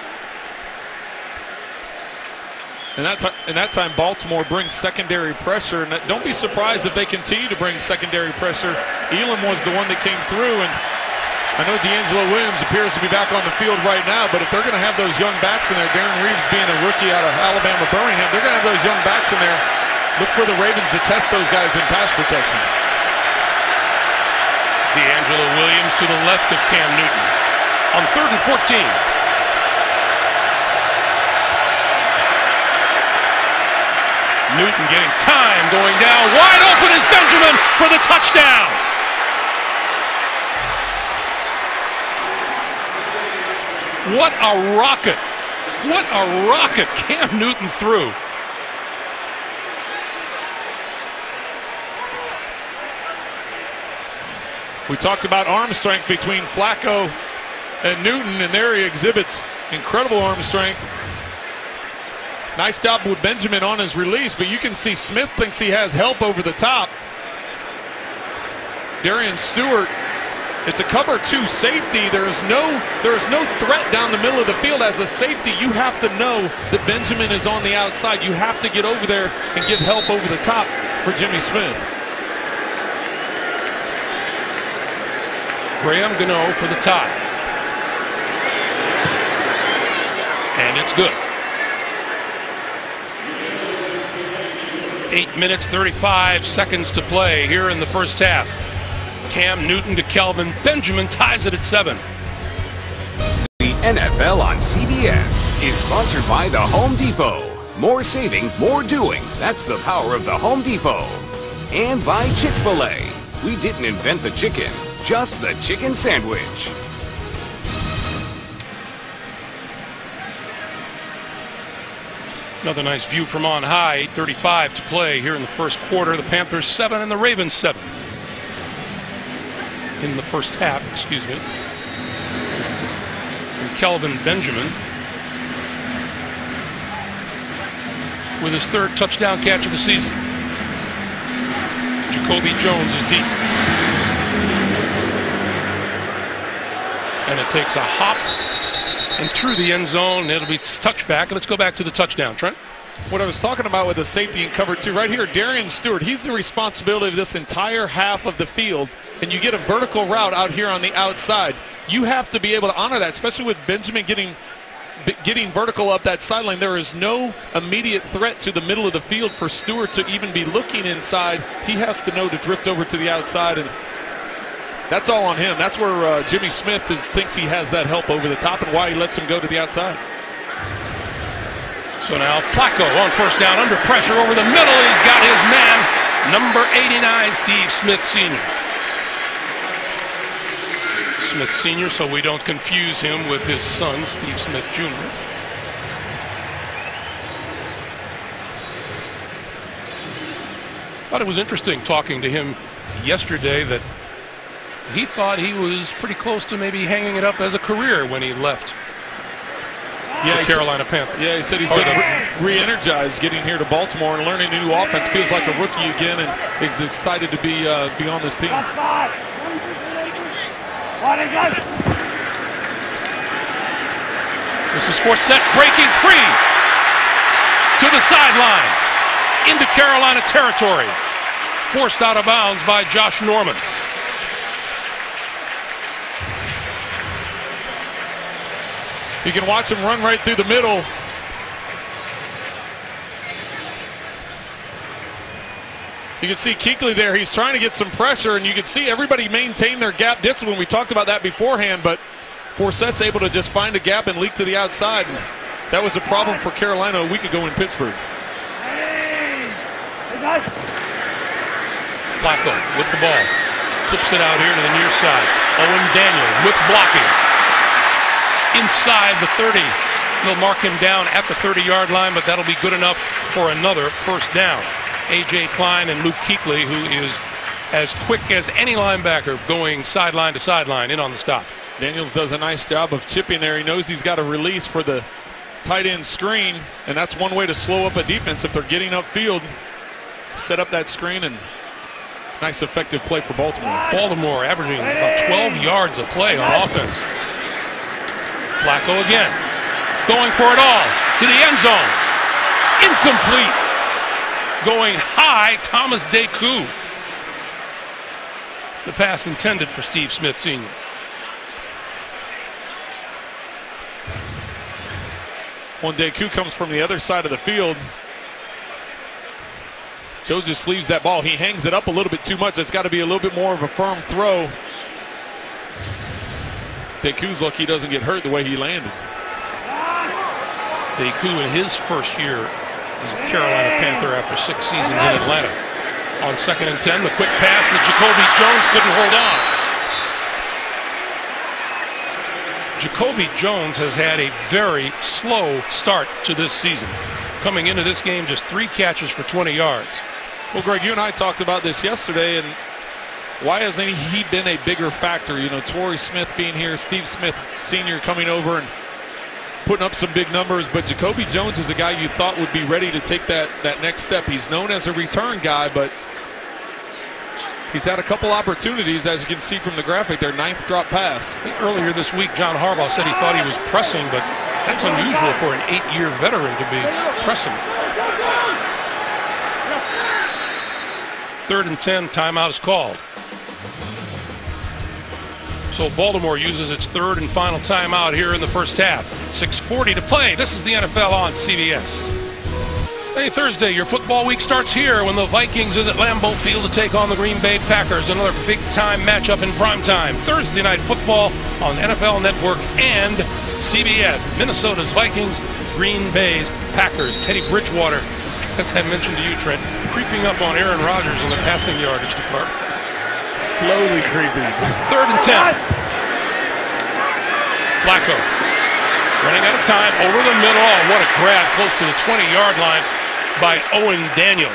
And that time Baltimore brings secondary pressure, and don't be surprised if they continue to bring secondary pressure. Elam was the one that came through, and I know D'Angelo Williams appears to be back on the field right now, but if they're going to have those young backs in there, Darren Reeves being a rookie out of Alabama Birmingham, they're going to have those young backs in there. Look for the Ravens to test those guys in pass protection. D'Angelo Williams to the left of Cam Newton on 3rd and 14. Newton getting time, going down. Wide open is Benjamin for the touchdown. What a rocket. What a rocket Cam Newton threw. We talked about arm strength between Flacco and Newton, and there he exhibits incredible arm strength. Nice job with Benjamin on his release, but you can see Smith thinks he has help over the top. Darian Stewart, it's a cover 2 safety. There is no threat down the middle of the field. As a safety, you have to know that Benjamin is on the outside. You have to get over there and give help over the top for Jimmy Smith. Graham Gano for the tie. And it's good. 8 minutes, 35 seconds to play here in the first half. Cam Newton to Kelvin Benjamin ties it at 7. The NFL on CBS is sponsored by the Home Depot. More saving, more doing. That's the power of the Home Depot. And by Chick-fil-A. We didn't invent the chicken, just the chicken sandwich. Another nice view from on high. 8:35 to play here in the first quarter. The Panthers 7 and the Ravens 7. In the first half, excuse me. And Kelvin Benjamin with his 3rd touchdown catch of the season. Jacoby Jones is deep. And it takes a hop and through the end zone. It'll be touchback. Let's go back to the touchdown, Trent. What I was talking about with the safety in cover 2 right here, Darian Stewart, he's the responsibility of this entire half of the field, and you get a vertical route out here on the outside. You have to be able to honor that, especially with Benjamin getting vertical up that sideline. There is no immediate threat to the middle of the field for Stewart to even be looking inside. He has to know to drift over to the outside, and that's all on him. That's where Jimmy Smith thinks he has that help over the top and why he lets him go to the outside. So now Flacco on first down under pressure over the middle. He's got his man, number 89, Steve Smith Sr. Smith Sr., so we don't confuse him with his son, Steve Smith Jr. Thought it was interesting talking to him yesterday that he thought he was pretty close to maybe hanging it up as a career when he left the Carolina Panthers. Yeah, he said he's been re-energized getting here to Baltimore and learning a new offense. Feels like a rookie again, and is excited to be on this team. This is Forsett breaking free to the sideline into Carolina territory. Forced out of bounds by Josh Norman. You can watch him run right through the middle. You can see Kuechly there. He's trying to get some pressure, and you can see everybody maintain their gap discipline. We talked about that beforehand, but Forsett's able to just find a gap and leak to the outside. And that was a problem for Carolina a week ago in Pittsburgh. Flacco with the ball. Flips it out here to the near side. Owen Daniels with blocking. Inside the 30. They'll mark him down at the 30-yard line, but that'll be good enough for another first down. A.J. Klein and Luke Kuechly, who is as quick as any linebacker going sideline to sideline in on the stop. Daniels does a nice job of chipping there. He knows he's got a release for the tight end screen, and that's one way to slow up a defense if they're getting upfield. Set up that screen, and nice effective play for Baltimore. Baltimore averaging about 12 yards a play on offense. Flacco again, going for it all to the end zone. Incomplete. Going high, Thomas Deku. The pass intended for Steve Smith Sr. When Deku comes from the other side of the field, Joe just leaves that ball. He hangs it up a little bit too much. It's got to be a little bit more of a firm throw. Deku's lucky he doesn't get hurt the way he landed. Deku in his first year He's a Carolina Panther after 6 seasons in Atlanta. On 2nd and 10, the quick pass that Jacoby Jones couldn't hold on. Jacoby Jones has had a very slow start to this season. Coming into this game, just 3 catches for 20 yards. Well, Greg, you and I talked about this yesterday, and why hasn't he been a bigger factor? You know, Torrey Smith being here, Steve Smith Sr. coming over and putting up some big numbers, but Jacoby Jones is a guy you thought would be ready to take that next step. He's known as a return guy, but he's had a couple opportunities, as you can see from the graphic, their 9th drop pass. I think earlier this week, John Harbaugh said he thought he was pressing, but that's unusual for an 8-year veteran to be pressing. 3rd and 10, timeout is called. So Baltimore uses its 3rd and final timeout here in the first half. 6:40 to play. This is the NFL on CBS. Hey, Thursday, your football week starts here when the Vikings visit Lambeau Field to take on the Green Bay Packers. Another big-time matchup in primetime. Thursday night football on NFL Network and CBS. Minnesota's Vikings, Green Bay's Packers. Teddy Bridgewater, as I mentioned to you, Trent, creeping up on Aaron Rodgers in the passing yardage department. Slowly creeping. 3rd and 10. Flacco running out of time over the middle. Oh, what a grab close to the 20-yard line by Owen Daniel.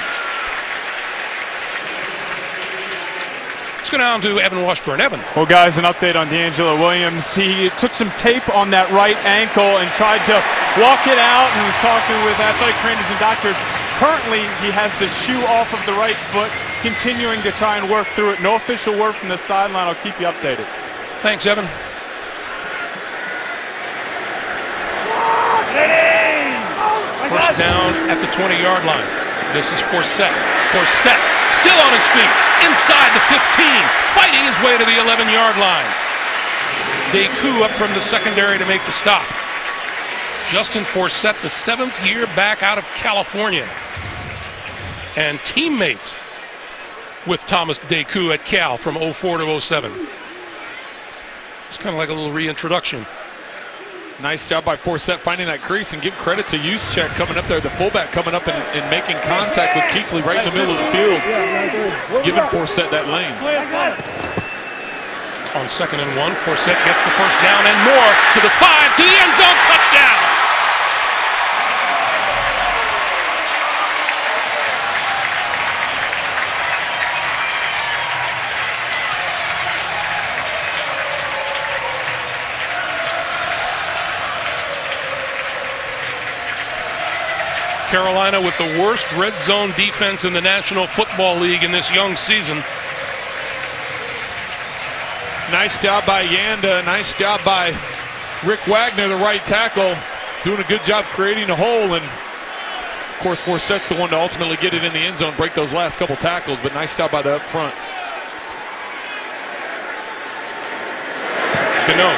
Let's go down to Evan Washburn. Evan. Well, guys, an update on D'Angelo Williams. He took some tape on that right ankle and tried to walk it out and was talking with athletic trainers and doctors. Currently, he has the shoe off of the right foot, continuing to try and work through it. No official word from the sideline. I'll keep you updated. Thanks, Evan. First down at the 20-yard line. This is Forsett. Forsett still on his feet, inside the 15, fighting his way to the 11-yard line. Deku up from the secondary to make the stop. Justin Forsett, the 7th year back out of California, and teammate with Thomas Deku at Cal from 04 to 07. It's kind of like a little reintroduction. Nice job by Forsett finding that crease, and give credit to Juszczyk coming up there, the fullback coming up and making contact with Kuechly right in the middle of the field, giving Forsett that lane. On 2nd and 1, Forsett gets the first down and more to the 5, to the end zone, touchdown! Carolina with the worst red zone defense in the National Football League in this young season. Nice job by Yanda. Nice job by Rick Wagner, the right tackle, doing a good job creating a hole. And of course, Forsett's the one to ultimately get it in the end zone, break those last couple tackles. But nice job by the up front. Gano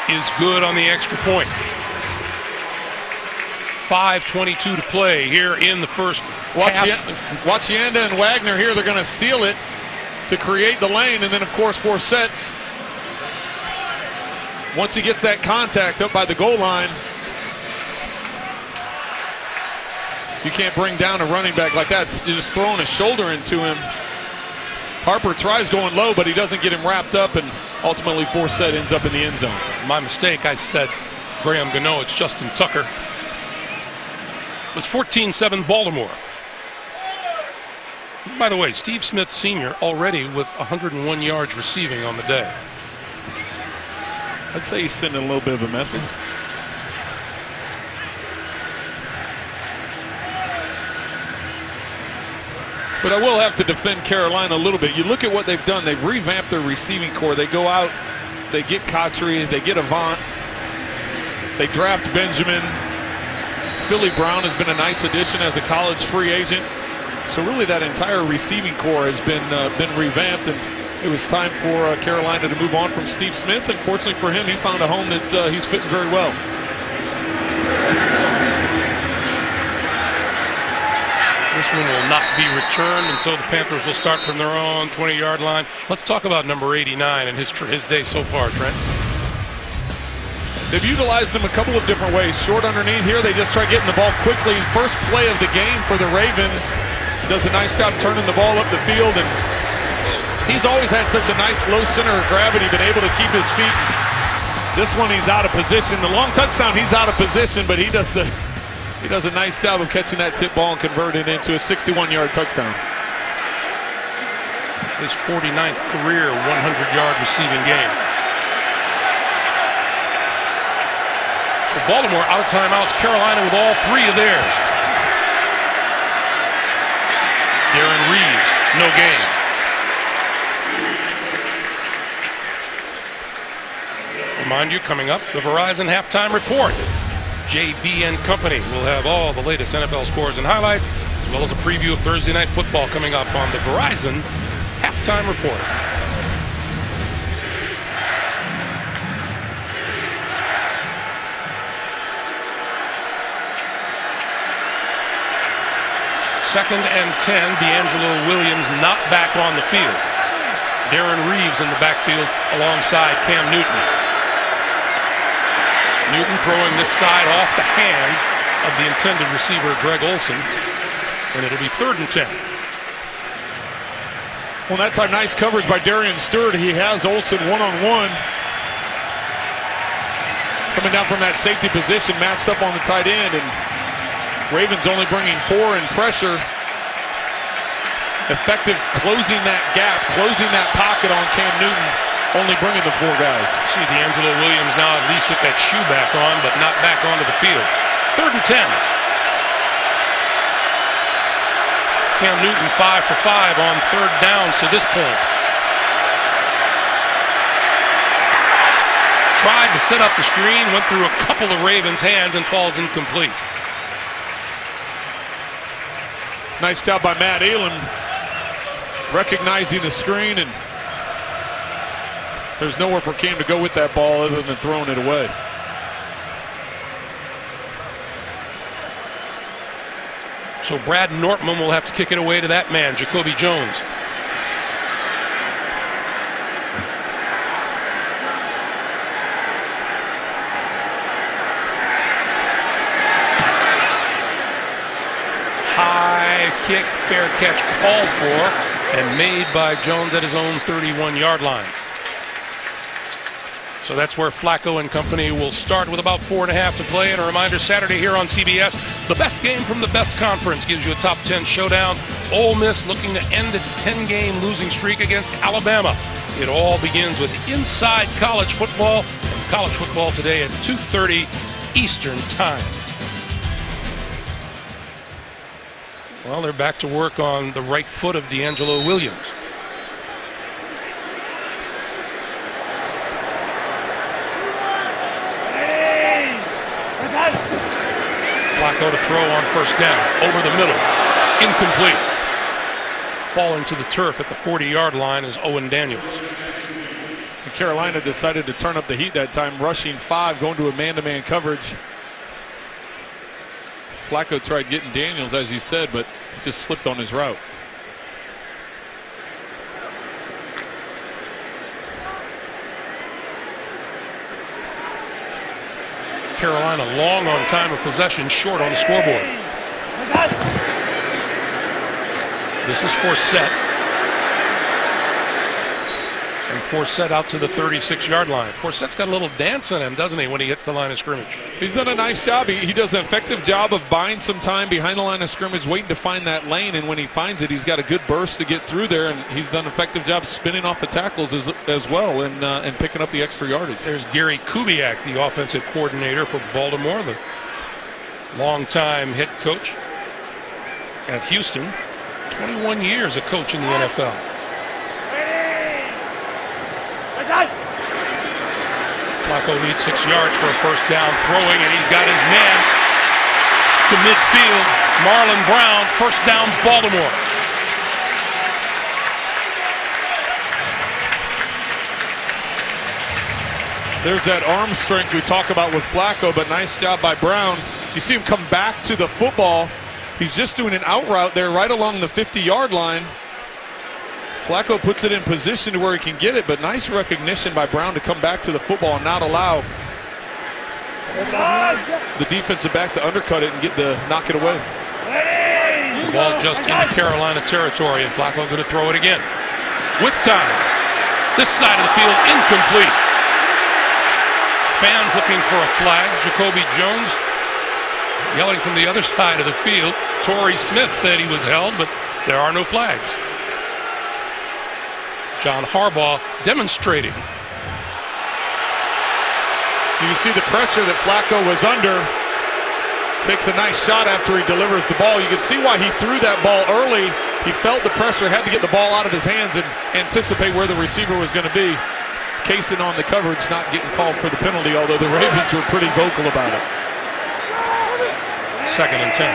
is good on the extra point. 5:22 to play here in the first half. Watch Yanda and Wagner here. They're going to seal it to create the lane. And then, of course, Forsett, once he gets that contact up by the goal line, you can't bring down a running back like that. You're just throwing a shoulder into him. Harper tries going low, but he doesn't get him wrapped up, and ultimately Forsett ends up in the end zone. My mistake, I said Graham Gano. It's Justin Tucker. It was 14-7 Baltimore. By the way, Steve Smith Sr. already with 101 yards receiving on the day. I'd say he's sending a little bit of a message. But I will have to defend Carolina a little bit. You look at what they've done. They've revamped their receiving core. They go out, they get Cotchery, they get Avant, they draft Benjamin. Philly Brown has been a nice addition as a college free agent. So really that entire receiving core has been revamped, and it was time for Carolina to move on from Steve Smith. And fortunately for him, he found a home that he's fitting very well. This one will not be returned, and so the Panthers will start from their own 20-yard line. Let's talk about number 89 and his day so far, Trent. They've utilized him a couple of different ways. Short underneath here, they just try getting the ball quickly. First play of the game for the Ravens. Does a nice job turning the ball up the field, and he's always had such a nice low center of gravity, been able to keep his feet. This one he's out of position. The long touchdown, he's out of position, but he does a nice job of catching that tip ball and converting it into a 61-yard touchdown. His 49th career 100-yard receiving game. So Baltimore out of timeouts. Carolina with all three of theirs. Darren Reeves, no gain. Remind you, coming up, the Verizon Halftime Report. JB and Company will have all the latest NFL scores and highlights, as well as a preview of Thursday Night Football coming up on the Verizon Halftime Report. Second and 10, D'Angelo Williams not back on the field. Darren Reeves in the backfield alongside Cam Newton. Newton throwing this side off the hands of the intended receiver, Greg Olsen, and it'll be 3rd and 10. Well, that time, nice coverage by Darian Stewart. He has Olsen one-on-one. Coming down from that safety position, matched up on the tight end, and Ravens only bringing 4 in pressure. Effective closing that gap, closing that pocket on Cam Newton, only bringing the 4 guys. See D'Angelo Williams now at least with that shoe back on, but not back onto the field. 3rd and 10. Cam Newton 5 for 5 on 3rd downs to this point. Tried to set up the screen, went through a couple of Ravens' hands and falls incomplete. Nice job by Matt Elam, recognizing the screen, and there's nowhere for Cam to go with that ball other than throwing it away. So Brad Nortman will have to kick it away to that man, Jacoby Jones. High kick, fair catch called for and made by Jones at his own 31-yard line. So that's where Flacco and company will start with about 4.5 to play. And a reminder, Saturday here on CBS, the best game from the best conference gives you a top 10 showdown. Ole Miss looking to end its 10-game losing streak against Alabama. It all begins with Inside College Football, and college football today at 2:30 Eastern Time. Well, they're back to work on the right foot of D'Angelo Williams. Flacco to throw on 1st down, over the middle, incomplete. Falling to the turf at the 40-yard line is Owen Daniels. And Carolina decided to turn up the heat that time, rushing 5, going to a man-to-man coverage. Flacco tried getting Daniels, as you said, but just slipped on his route. Carolina long on time of possession, short on the scoreboard. This is Forsett. And Forsett out to the 36-yard line. Forsett's got a little dance in him, doesn't he, when he hits the line of scrimmage? He's done a nice job. He does an effective job of buying some time behind the line of scrimmage, waiting to find that lane, and when he finds it, he's got a good burst to get through there, and he's done an effective job spinning off the tackles as well and picking up the extra yardage. There's Gary Kubiak, the offensive coordinator for Baltimore, the longtime head coach at Houston. 21 years a coach in the NFL. Flacco needs 6 yards for a 1st down throwing, and he's got his man to midfield. Marlon Brown, 1st down, Baltimore. There's that arm strength we talk about with Flacco, but nice job by Brown. You see him come back to the football. He's just doing an out route there right along the 50-yard line. Flacco puts it in position to where he can get it, but nice recognition by Brown to come back to the football and not allow the defensive back to undercut it and knock it away. The ball just into Carolina territory, and Flacco going to throw it again. With time. This side of the field incomplete. Fans looking for a flag. Jacoby Jones yelling from the other side of the field. Torrey Smith said he was held, but there are no flags. John Harbaugh demonstrating. You can see the pressure that Flacco was under. Takes a nice shot after he delivers the ball. You can see why he threw that ball early. He felt the pressure, had to get the ball out of his hands and anticipate where the receiver was going to be. Kaysen on the coverage, not getting called for the penalty, although the Ravens were pretty vocal about it. 2nd and 10.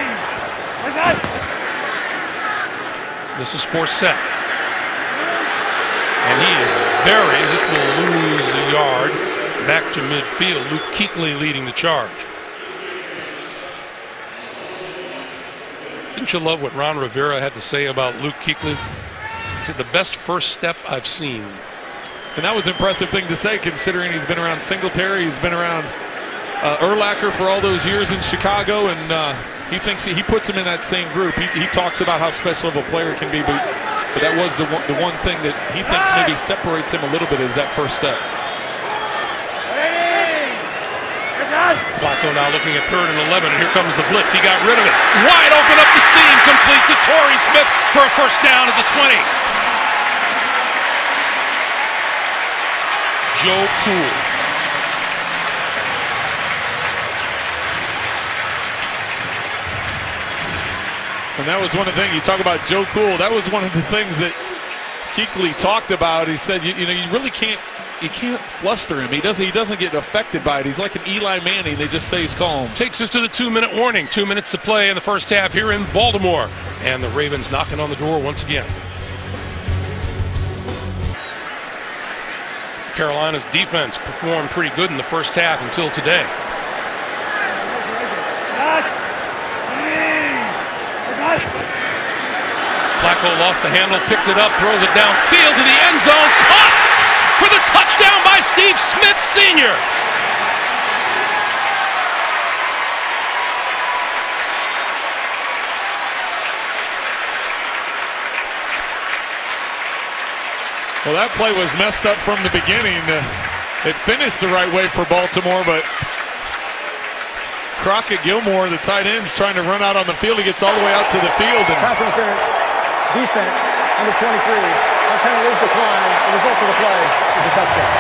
This is Forsett. And he is buried. This will lose a yard back to midfield. Luke Kuechly leading the charge. Didn't you love what Ron Rivera had to say about Luke Kuechly? He said, the best first step I've seen. And that was an impressive thing to say, considering he's been around Singletary, he's been around Urlacher for all those years in Chicago, and he thinks he puts him in that same group. He talks about how special of a player can be, but that was the one thing that he thinks maybe separates him a little bit is that first step. Flacco now looking at 3rd and 11. Here comes the blitz. He got rid of it. Wide open up the seam, complete to Torrey Smith for a first down at the 20. Joe Cool. And that was one of the things, you talk about Joe Cool, that was one of the things that Kuechly talked about. He said, you know, you really can't fluster him. He doesn't get affected by it. He's like an Eli Manning. He just stays calm. Takes us to the 2-minute warning. 2 minutes to play in the first half here in Baltimore. And the Ravens knocking on the door once again. Carolina's defense performed pretty good in the first half until today. Flacco lost the handle, picked it up, throws it downfield to the end zone. Caught for the touchdown by Steve Smith Sr. Well, that play was messed up from the beginning. It finished the right way for Baltimore, but Crockett Gilmore, the tight end's trying to run out on the field. He gets all the way out to the field. And pass interference, defense, number 23. That penalty is declined. The result of the play is a touchdown.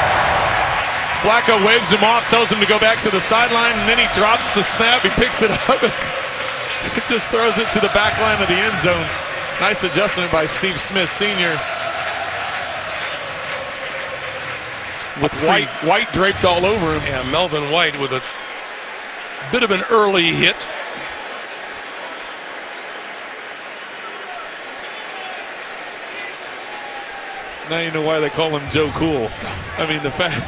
Flacco waves him off, tells him to go back to the sideline, and then he drops the snap. He picks it up and just throws it to the back line of the end zone. Nice adjustment by Steve Smith Sr. with White draped all over him. Yeah, Melvin White with a bit of an early hit. Now you know why they call him Joe Cool. I mean, the fact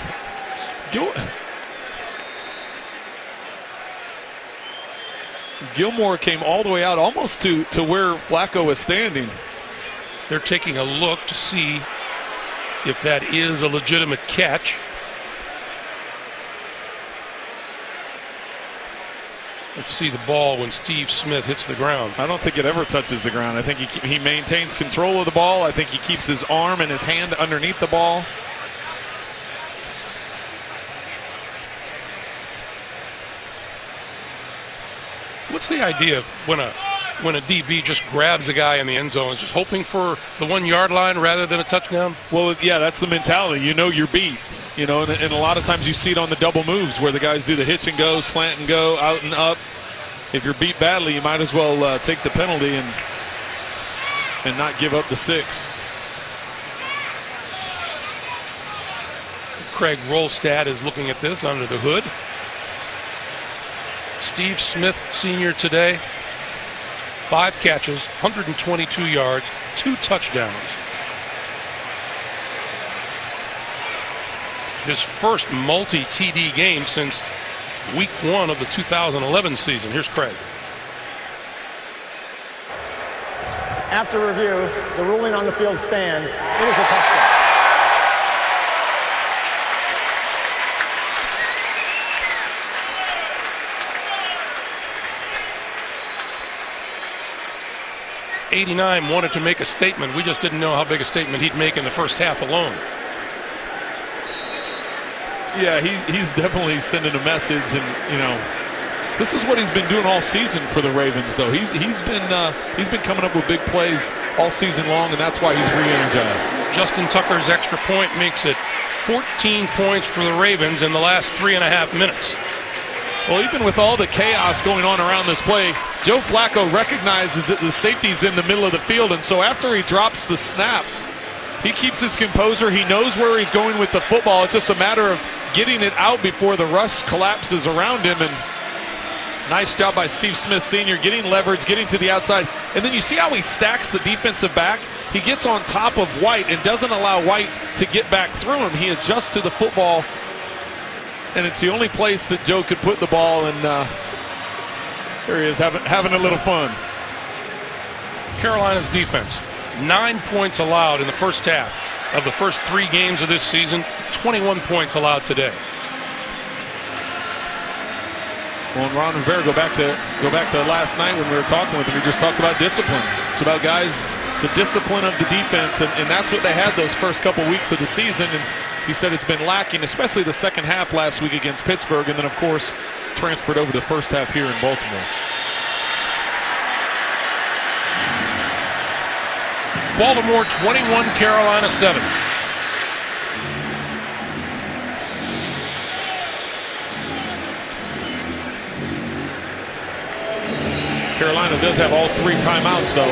Gilmore came all the way out almost to where Flacco was standing. They're taking a look to see if that is a legitimate catch. Let's see the ball when Steve Smith hits the ground. I don't think it ever touches the ground. I think he maintains control of the ball. I think he keeps his arm and his hand underneath the ball. What's the idea of when a DB just grabs a guy in the end zone, just hoping for the 1 yard line rather than a touchdown? Well, yeah, that's the mentality. You know you're beat. You know, and a lot of times you see it on the double moves where the guys do the hitch and go, slant and go, out and up. If you're beat badly, you might as well take the penalty and not give up the 6. Craig Rolstad is looking at this under the hood. Steve Smith Sr. today, 5 catches, 122 yards, 2 touchdowns. His first multi-TD game since week 1 of the 2011 season. Here's Craig. After review, the ruling on the field stands. It is a touchdown. 89 wanted to make a statement. We just didn't know how big a statement he'd make in the first half alone. Yeah, he's definitely sending a message, and you know, this is what he's been doing all season for the Ravens. Though he's been coming up with big plays all season long, and that's why he's re-energized. Justin Tucker's extra point makes it 14 points for the Ravens in the last 3.5 minutes. Well, even with all the chaos going on around this play, Joe Flacco recognizes that the safety's in the middle of the field, and so after he drops the snap, he keeps his composure. He knows where he's going with the football. It's just a matter of getting it out before the rush collapses around him. And nice job by Steve Smith Sr. getting leverage, getting to the outside. And then you see how he stacks the defensive back? He gets on top of White and doesn't allow White to get back through him. He adjusts to the football, and it's the only place that Joe could put the ball. And there he is having a little fun. Carolina's defense, 9 points allowed in the first half of the first 3 games of this season, 21 points allowed today. Well, and Ron Rivera, go back to last night when we were talking with him. He just talked about discipline. It's about guys, the discipline of the defense, and that's what they had those first couple weeks of the season. And he said it's been lacking, especially the second half last week against Pittsburgh, and then of course transferred over to the first half here in Baltimore. Baltimore 21, Carolina 7. Carolina does have all 3 timeouts, though.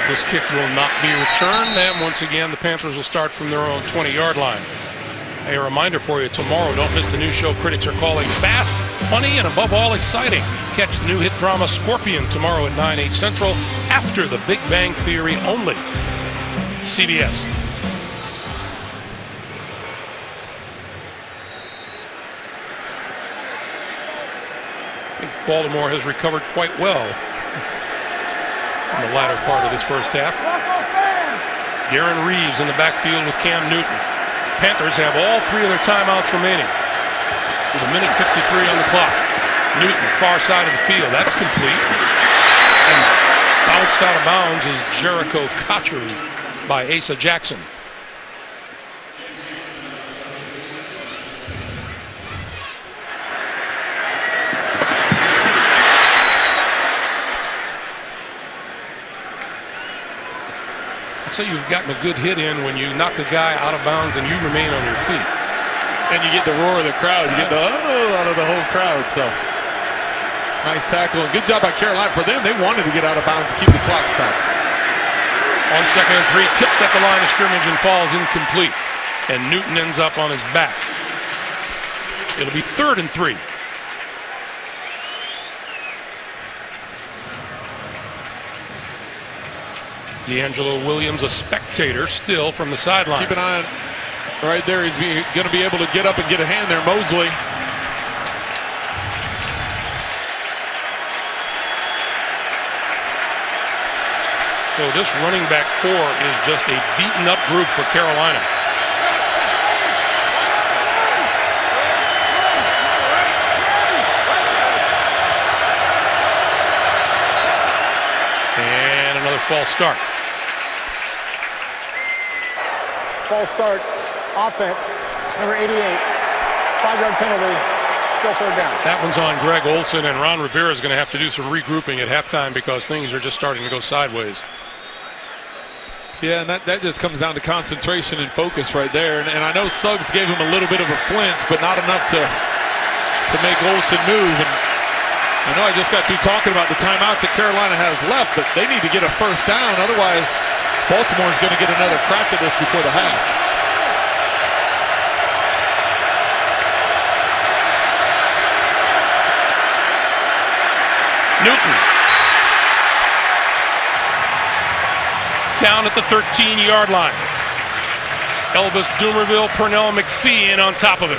This kick will not be returned, and once again the Panthers will start from their own 20-yard line. A reminder for you, tomorrow, don't miss the new show critics are calling fast, funny, and above all, exciting. Catch the new hit drama Scorpion tomorrow at 9, 8 Central after The Big Bang Theory only. CBS. I think Baltimore has recovered quite well in the latter part of this first half. Darren Reeves in the backfield with Cam Newton. Panthers have all 3 of their timeouts remaining with 1:53 on the clock. Newton, far side of the field. That's complete. And bounced out of bounds is Jericho Cotchery by Asa Jackson. So you've gotten a good hit in when you knock a guy out of bounds and you remain on your feet. And you get the roar of the crowd. You get the oh out of the whole crowd. So nice tackle. And good job by Carolina. For them, they wanted to get out of bounds to keep the clock stopped. On 2nd and 3, tipped at the line of scrimmage and falls incomplete. And Newton ends up on his back. It'll be 3rd and 3. D'Angelo Williams, a spectator still from the sideline. Keep an eye on right there. He's going to be able to get up and get a hand there. Mosley. So this running back core is just a beaten up group for Carolina. And another false start. False start, offense, number 88, 5-yard penalty, still 3rd down. That one's on Greg Olson, and Ron Rivera is going to have to do some regrouping at halftime because things are just starting to go sideways. Yeah, and that just comes down to concentration and focus right there. And I know Suggs gave him a little bit of a flinch, but not enough to make Olson move. And I know I just got through talking about the timeouts that Carolina has left, but they need to get a first down. Otherwise, Baltimore is going to get another crack at this before the half. Newton. Down at the 13-yard line. Elvis Dumerville, Pernell McPhee in on top of him.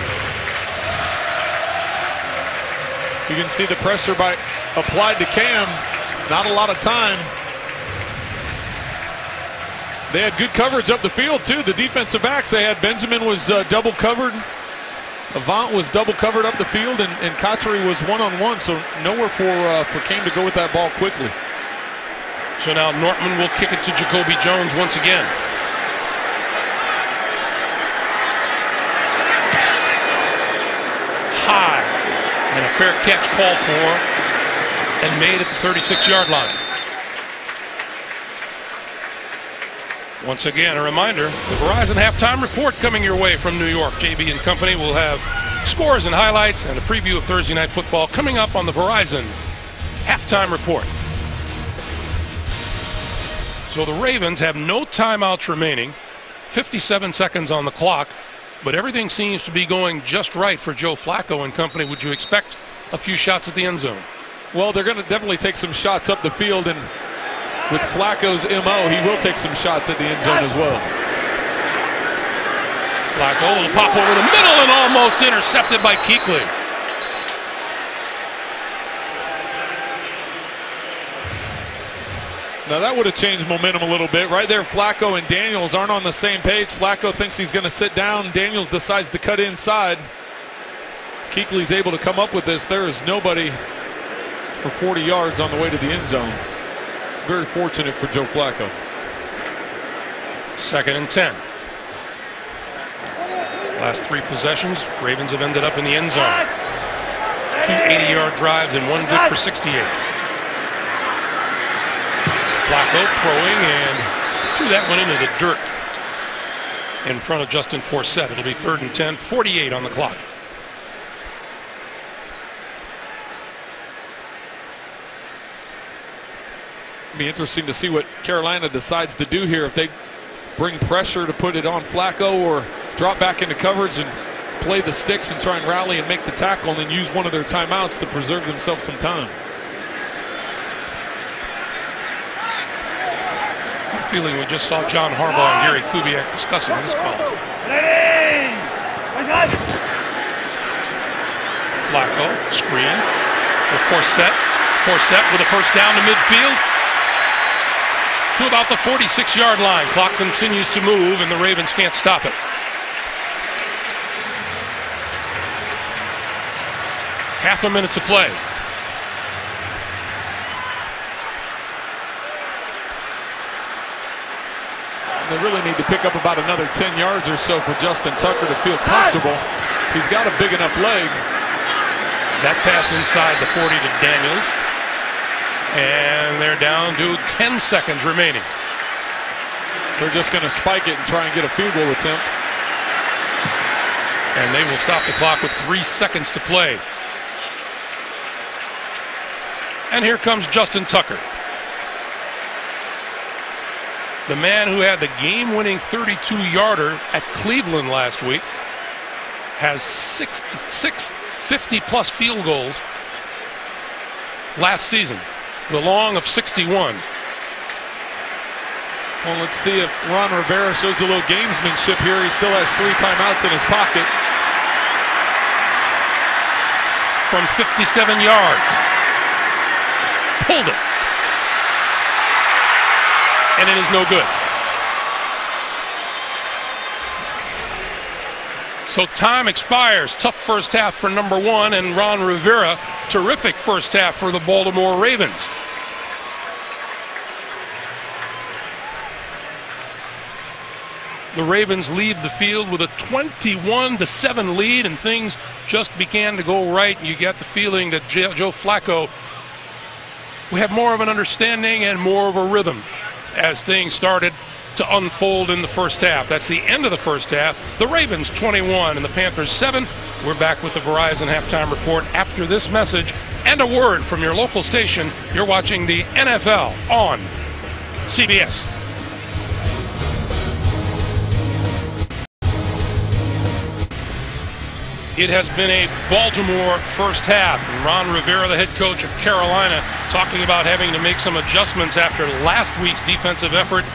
You can see the pressure applied to Cam. Not a lot of time. They had good coverage up the field, too. The defensive backs, they had Benjamin was double covered. Avant was double covered up the field, and Cotchery was one-on-one, so nowhere for Kane to go with that ball quickly. So now Nortman will kick it to Jacoby Jones once again. High, and a fair catch called for and made at the 36-yard line. Once again, a reminder, the Verizon Halftime Report coming your way from New York. JB and company will have scores and highlights and a preview of Thursday Night Football coming up on the Verizon Halftime Report. So the Ravens have no timeouts remaining, 57 seconds on the clock, but everything seems to be going just right for Joe Flacco and company. Would you expect a few shots at the end zone? Well, they're going to definitely take some shots up the field, and with Flacco's MO, he will take some shots at the end zone as well. Flacco will pop over the middle and almost intercepted by Kuechly. Now that would have changed momentum a little bit. Right there, Flacco and Daniels aren't on the same page. Flacco thinks he's going to sit down. Daniels decides to cut inside. Kuechly's able to come up with this. There is nobody for 40 yards on the way to the end zone. Very fortunate for Joe Flacco. 2nd and 10. Last 3 possessions, Ravens have ended up in the end zone. 2 80-yard drives and 1 good for 68. Flacco throwing and threw that one into the dirt in front of Justin Forsett. It'll be 3rd and 10, 48 on the clock. It'll be interesting to see what Carolina decides to do here. If they bring pressure to put it on Flacco or drop back into coverage and play the sticks and try and rally and make the tackle and then use one of their timeouts to preserve themselves some time. Feeling we just saw John Harbaugh and Gary Kubiak discussing this call. Flacco, screen for Forsett. Forsett with a first down to midfield to about the 46-yard line. Clock continues to move and the Ravens can't stop it. Half a minute to play. They really need to pick up about another 10 yards or so for Justin Tucker to feel comfortable. He's got a big enough leg. That pass inside the 40 to Daniels. And they're down to 10 seconds remaining. They're just going to spike it and try and get a field goal attempt. And they will stop the clock with 3 seconds to play. And here comes Justin Tucker. The man who had the game-winning 32-yarder at Cleveland last week has six 50-plus field goals last season, the long of 61. Well, let's see if Ron Rivera shows a little gamesmanship here. He still has 3 timeouts in his pocket. From 57 yards. Pulled it. And it is no good. So time expires. Tough first half for number 1 and Ron Rivera. Terrific first half for the Baltimore Ravens. The Ravens leave the field with a 21-7 lead, and things just began to go right. You got the feeling that Joe Flacco will have more of an understanding and more of a rhythm as things started to unfold in the first half. That's the end of the first half. The Ravens 21 and the Panthers 7. We're back with the Verizon Halftime Report after this message and a word from your local station. You're watching the NFL on CBS. It has been a Baltimore first half. And Ron Rivera, the head coach of Carolina, talking about having to make some adjustments after last week's defensive effort.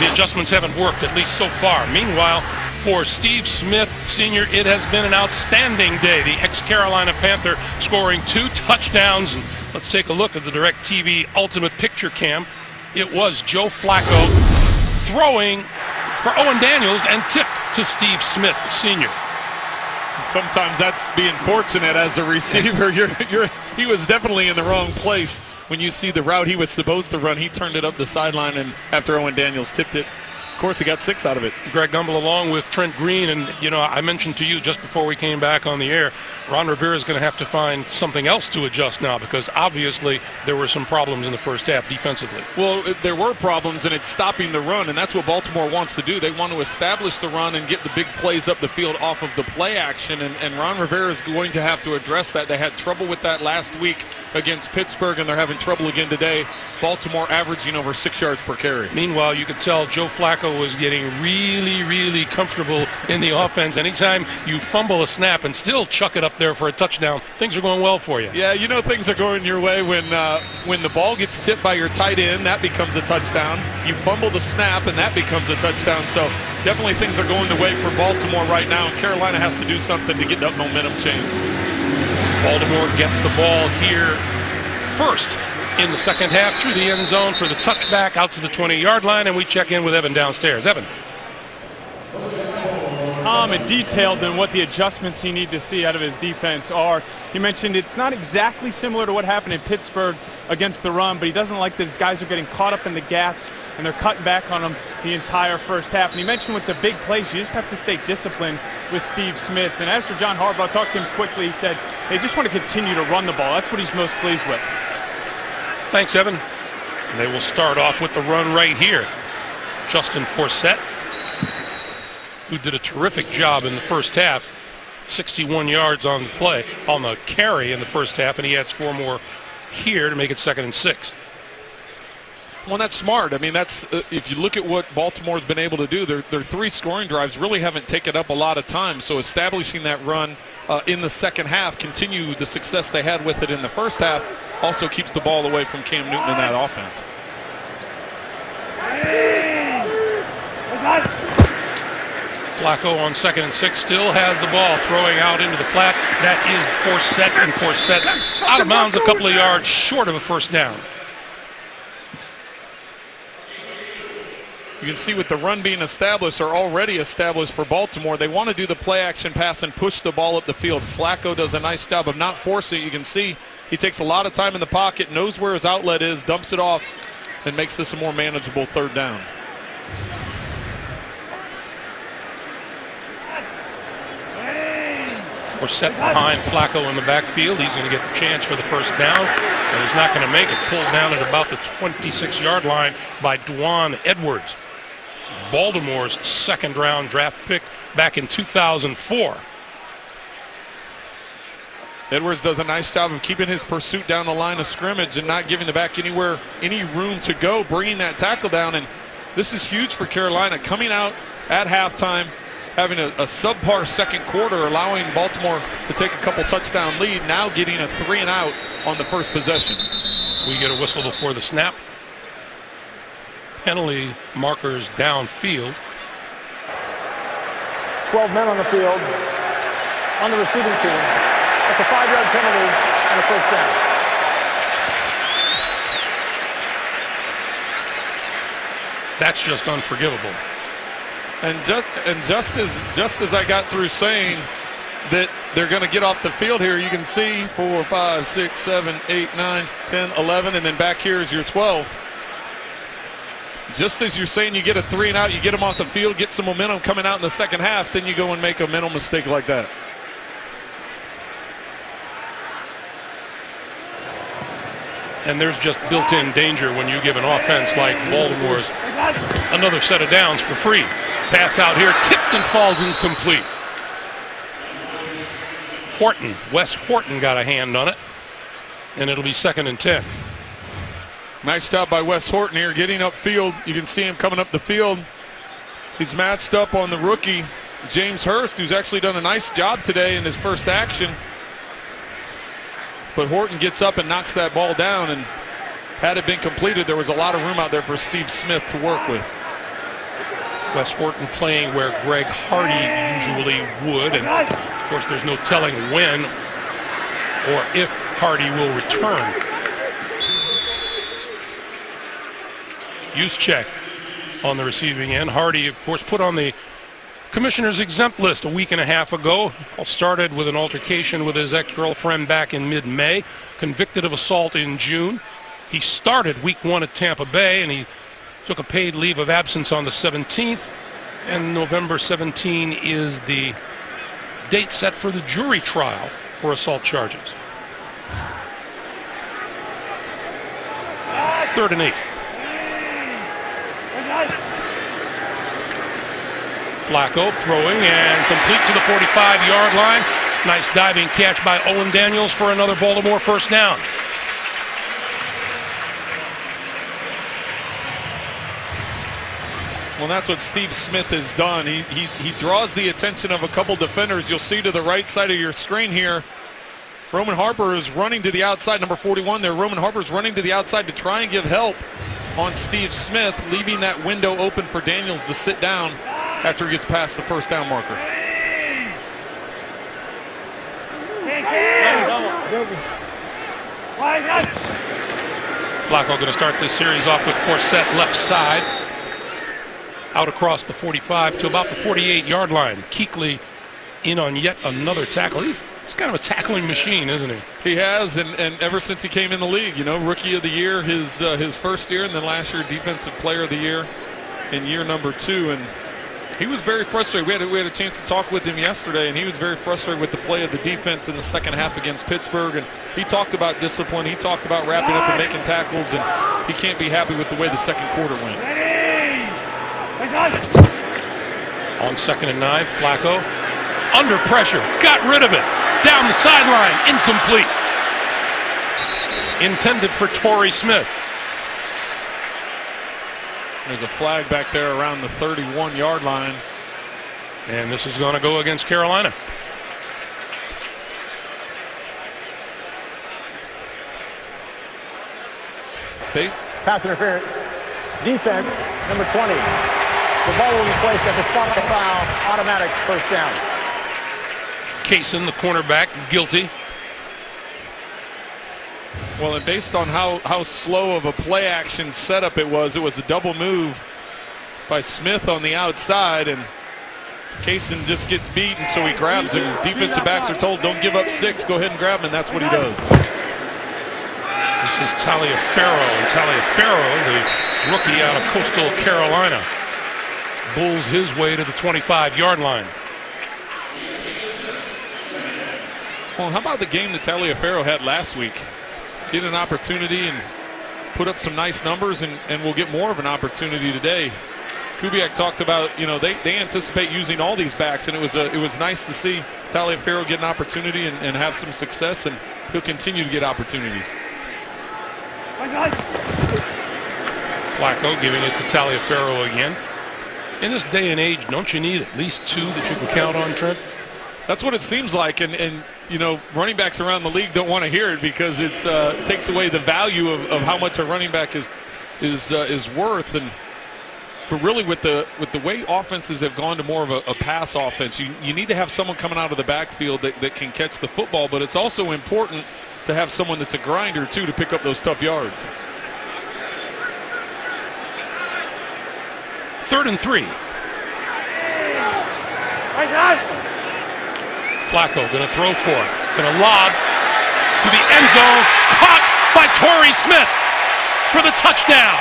The adjustments haven't worked, at least so far. Meanwhile, for Steve Smith Sr., it has been an outstanding day. The ex-Carolina Panther scoring 2 touchdowns. And let's take a look at the DirecTV Ultimate Picture Cam. It was Joe Flacco throwing for Owen Daniels and tipped to Steve Smith Sr. Sometimes that's being fortunate as a receiver. He was definitely in the wrong place. When you see the route he was supposed to run, he turned it up the sideline, and after Owen Daniels tipped it, of course, he got 6 out of it. Greg Gumbel along with Trent Green, and I mentioned to you just before we came back on the air, Ron Rivera is going to have to find something else to adjust now, because obviously there were some problems in the first half defensively. Well, there were problems, and it's stopping the run, and that's what Baltimore wants to do. They want to establish the run and get the big plays up the field off of the play action, and Ron Rivera is going to have to address that. They had trouble with that last week against Pittsburgh, and they're having trouble again today. Baltimore averaging over 6 yards per carry. Meanwhile, you could tell Joe Flacco was getting really, really comfortable in the offense. Anytime you fumble a snap and still chuck it up there for a touchdown, things are going well for you. Yeah, things are going your way when the ball gets tipped by your tight end, that becomes a touchdown. You fumble the snap, and that becomes a touchdown. So definitely things are going the way for Baltimore right now, and Carolina has to do something to get that momentum changed. Baltimore gets the ball here first in the second half through the end zone for the touchback out to the 20-yard line, and we check in with Evan downstairs. Evan. Calm and detailed in what the adjustments he needs to see out of his defense are. He mentioned it's not exactly similar to what happened in Pittsburgh against the run, but he doesn't like that his guys are getting caught up in the gaps and they're cutting back on him the entire first half. And he mentioned with the big plays, you just have to stay disciplined with Steve Smith. And as for John Harbaugh, I talked to him quickly. He said they just want to continue to run the ball. That's what he's most pleased with. Thanks, Evan. And they will start off with the run right here. Justin Forsett, who did a terrific job in the first half, 61 yards on the carry in the first half, and he adds 4 more here to make it 2nd and 6. Well, that's smart. I mean, that's if you look at what Baltimore's been able to do, their 3 scoring drives really haven't taken up a lot of time. So establishing that run in the second half, continue the success they had with it in the first half, also keeps the ball away from Cam Newton in that offense. Flacco on 2nd and 6 still has the ball, throwing out into the flat. That is Forsett, and Forsett out of bounds a couple of yards short of a first down. You can see with the run being established, or already established for Baltimore, they want to do the play action pass and push the ball up the field. Flacco does a nice job of not forcing it. You can see he takes a lot of time in the pocket, knows where his outlet is, dumps it off, and makes this a more manageable 3rd down. Forsett behind Flacco in the backfield. He's going to get the chance for the first down, and he's not going to make it. Pulled down at about the 26-yard line by Dwan Edwards, Baltimore's 2nd-round draft pick back in 2004. Edwards does a nice job of keeping his pursuit down the line of scrimmage and not giving the back any room to go, bringing that tackle down. And this is huge for Carolina, coming out at halftime, having a subpar second quarter, allowing Baltimore to take a couple touchdown lead, now getting a 3 and out on the first possession. We get a whistle before the snap. Penalty markers downfield. 12 men on the field on the receiving team. That's a 5-yard penalty and a first down. That's just unforgivable. And just as I got through saying that they're going to get off the field here, you can see 4, 5, 6, 7, 8, 9, 10, 11, and then back here is your 12th. Just as you're saying you get a 3 and out, you get them off the field, get some momentum coming out in the second half, then you go and make a mental mistake like that. And there's just built-in danger when you give an offense like Baltimore's another set of downs for free. Pass out here, tipped and falls incomplete. Wes Horton got a hand on it, and it'll be 2nd and 10. Nice job by Wes Horton here, getting upfield. You can see him coming up the field. He's matched up on the rookie, James Hurst, who's actually done a nice job today in his first action. But Horton gets up and knocks that ball down, and had it been completed, there was a lot of room out there for Steve Smith to work with. Wes Horton playing where Greg Hardy usually would, and of course there's no telling when or if Hardy will return. Juszczyk on the receiving end. Hardy, of course, put on the Commissioner's exempt list a week and a half ago. All started with an altercation with his ex-girlfriend back in mid-May. Convicted of assault in June. He started week 1 at Tampa Bay, and he took a paid leave of absence on the 17th. And November 17 is the date set for the jury trial for assault charges. 3rd and 8. Flacco throwing and complete to the 45-yard line. Nice diving catch by Owen Daniels for another Baltimore first down. Well, that's what Steve Smith has done. He draws the attention of a couple defenders. You'll see to the right side of your screen here, Roman Harper is running to the outside, number 41 there. Roman Harper is running to the outside to try and give help on Steve Smith, leaving that window open for Daniels to sit down after he gets past the first down marker. Flacco going to start this series off with Forsett left side. Out across the 45 to about the 48-yard line. Kuechly in on yet another tackle. He's kind of a tackling machine, isn't he? He has, and ever since he came in the league, you know, Rookie of the Year his first year, and then last year Defensive Player of the Year in year number 2. And he was very frustrated. We had a chance to talk with him yesterday, and he was very frustrated with the play of the defense in the second half against Pittsburgh. And he talked about discipline. He talked about wrapping up and making tackles, and he can't be happy with the way the second quarter went. On 2nd and 9, Flacco under pressure, got rid of it, down the sideline, incomplete. Intended for Torrey Smith. There's a flag back there around the 31-yard line. And this is going to go against Carolina. Pass interference. Defense, number 20. The ball will be placed at the spot of the foul. Automatic first down. Kaysen, the cornerback, guilty. Well, and based on how slow of a play action setup it was a double move by Smith on the outside, and Kaysen just gets beaten, so he grabs him. Defensive backs are told, don't give up 6, go ahead and grab him, and that's what he does. This is Taliaferro, and Taliaferro, the rookie out of Coastal Carolina, bulls his way to the 25-yard line. Well, how about the game that Taliaferro had last week? Get an opportunity and put up some nice numbers, and we'll get more of an opportunity today. Kubiak talked about, you know, they anticipate using all these backs, and it was nice to see Taliaferro get an opportunity and have some success, and he'll continue to get opportunities. Flacco giving it to Taliaferro again. In this day and age, don't you need at least 2 that you can count on, Trent? That's what it seems like, and you know, running backs around the league don't want to hear it because it takes away the value of how much a running back is worth. But really, with the way offenses have gone to more of a pass offense, you need to have someone coming out of the backfield that can catch the football. But it's also important to have someone that's a grinder too to pick up those tough yards. 3rd and 3. Flacco going to throw for it. Going to lob to the end zone. Caught by Torrey Smith for the touchdown.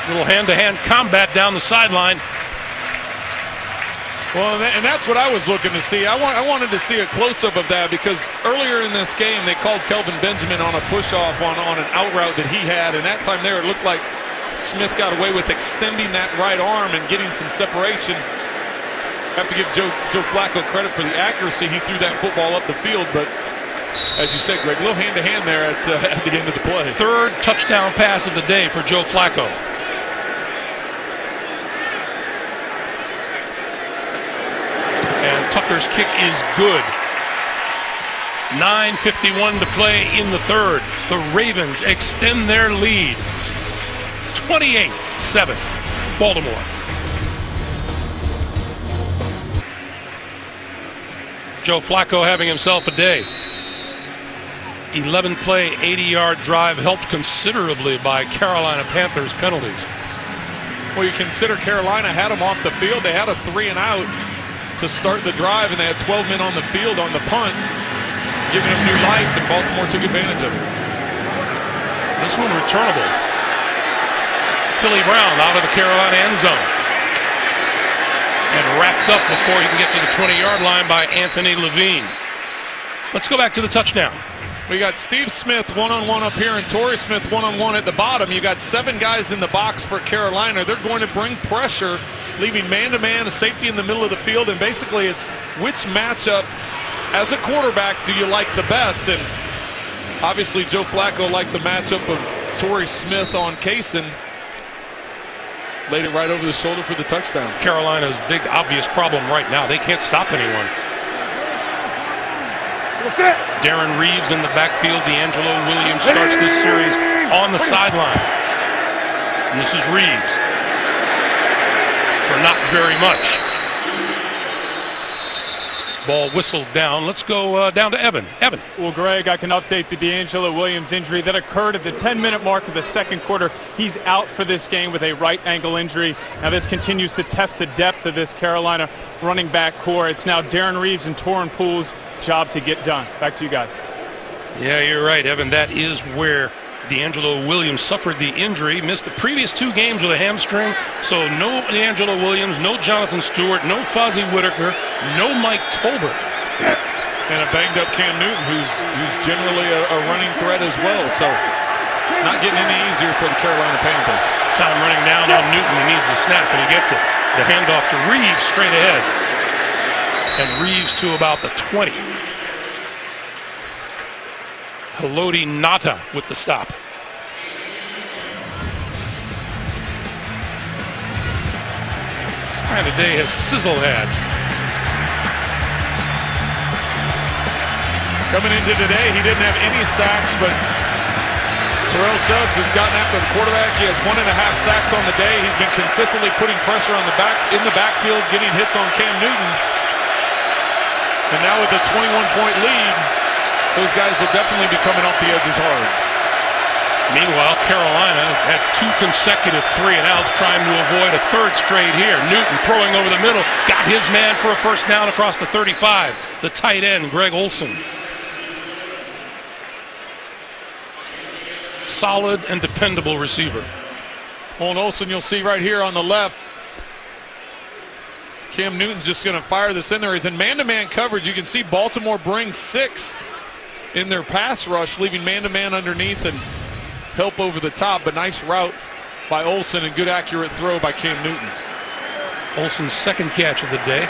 Little hand-to-hand combat down the sideline. Well, and that's what I was looking to see. I wanted to see a close-up of that because earlier in this game they called Kelvin Benjamin on a push-off on an out route that he had, and that time there it looked like Smith got away with extending that right arm and getting some separation. I have to give Joe Flacco credit for the accuracy. He threw that football up the field, but as you said, Greg, a little hand-to-hand there at the end of the play. 3rd touchdown pass of the day for Joe Flacco. Tucker's kick is good. 9:51 to play in the 3rd. The Ravens extend their lead. 28-7. Baltimore. Joe Flacco having himself a day. 11-play, 80-yard drive helped considerably by Carolina Panthers penalties. Well, you consider Carolina had them off the field. They had a 3-and-out to start the drive, and they had 12 men on the field on the punt, giving them new life, and Baltimore took advantage of it. This one returnable. Philly Brown out of the Carolina end zone. And wrapped up before he can get to the 20-yard line by Anthony Levine. Let's go back to the touchdown. We got Steve Smith one-on-one up here and Torrey Smith one-on-one at the bottom. You got 7 guys in the box for Carolina. They're going to bring pressure, leaving man-to-man, a safety in the middle of the field, and basically it's which matchup as a quarterback do you like the best? And obviously Joe Flacco liked the matchup of Torrey Smith on Kaysen. Laid it right over the shoulder for the touchdown. Carolina's big obvious problem right now, they can't stop anyone. Darren Reeves in the backfield. D'Angelo Williams starts this series on the sideline. And this is Reeves for not very much. Ball whistled down. Let's go down to Evan. Evan. Well, Greg, I can update the D'Angelo Williams injury that occurred at the 10-minute mark of the second quarter. He's out for this game with a right ankle injury. Now this continues to test the depth of this Carolina running back core. It's now Darren Reeves and Torrin Poole's job to get done. Back to you guys. Yeah, you're right, Evan. That is where D'Angelo Williams suffered the injury. Missed the previous 2 games with a hamstring. So no D'Angelo Williams, no Jonathan Stewart, no Fozzie Whitaker, no Mike Tolbert. And a banged-up Cam Newton, who's generally a running threat as well. So not getting any easier for the Carolina Panthers. Time running down on Newton. He needs a snap, and he gets it. The handoff to Reeves straight ahead. And Reeves to about the 20. Haloti Ngata with the stop. And today has Sizzlehead. Coming into today, he didn't have any sacks, but Terrell Suggs has gotten after the quarterback. He has 1.5 sacks on the day. He's been consistently putting pressure on in the backfield, getting hits on Cam Newton. And now with a 21-point lead, those guys will definitely be coming off the edges hard. Meanwhile, Carolina had 2 consecutive 3-and-outs trying to avoid a 3rd straight here. Newton throwing over the middle, got his man for a first down across the 35. The tight end, Greg Olsen. Solid and dependable receiver. Well, and Olsen, you'll see right here on the left, Cam Newton's just going to fire this in there. He's in man-to-man coverage. You can see Baltimore bring 6 in their pass rush, leaving man-to-man underneath and help over the top. But nice route by Olsen and good accurate throw by Cam Newton. Olsen's 2nd catch of the day.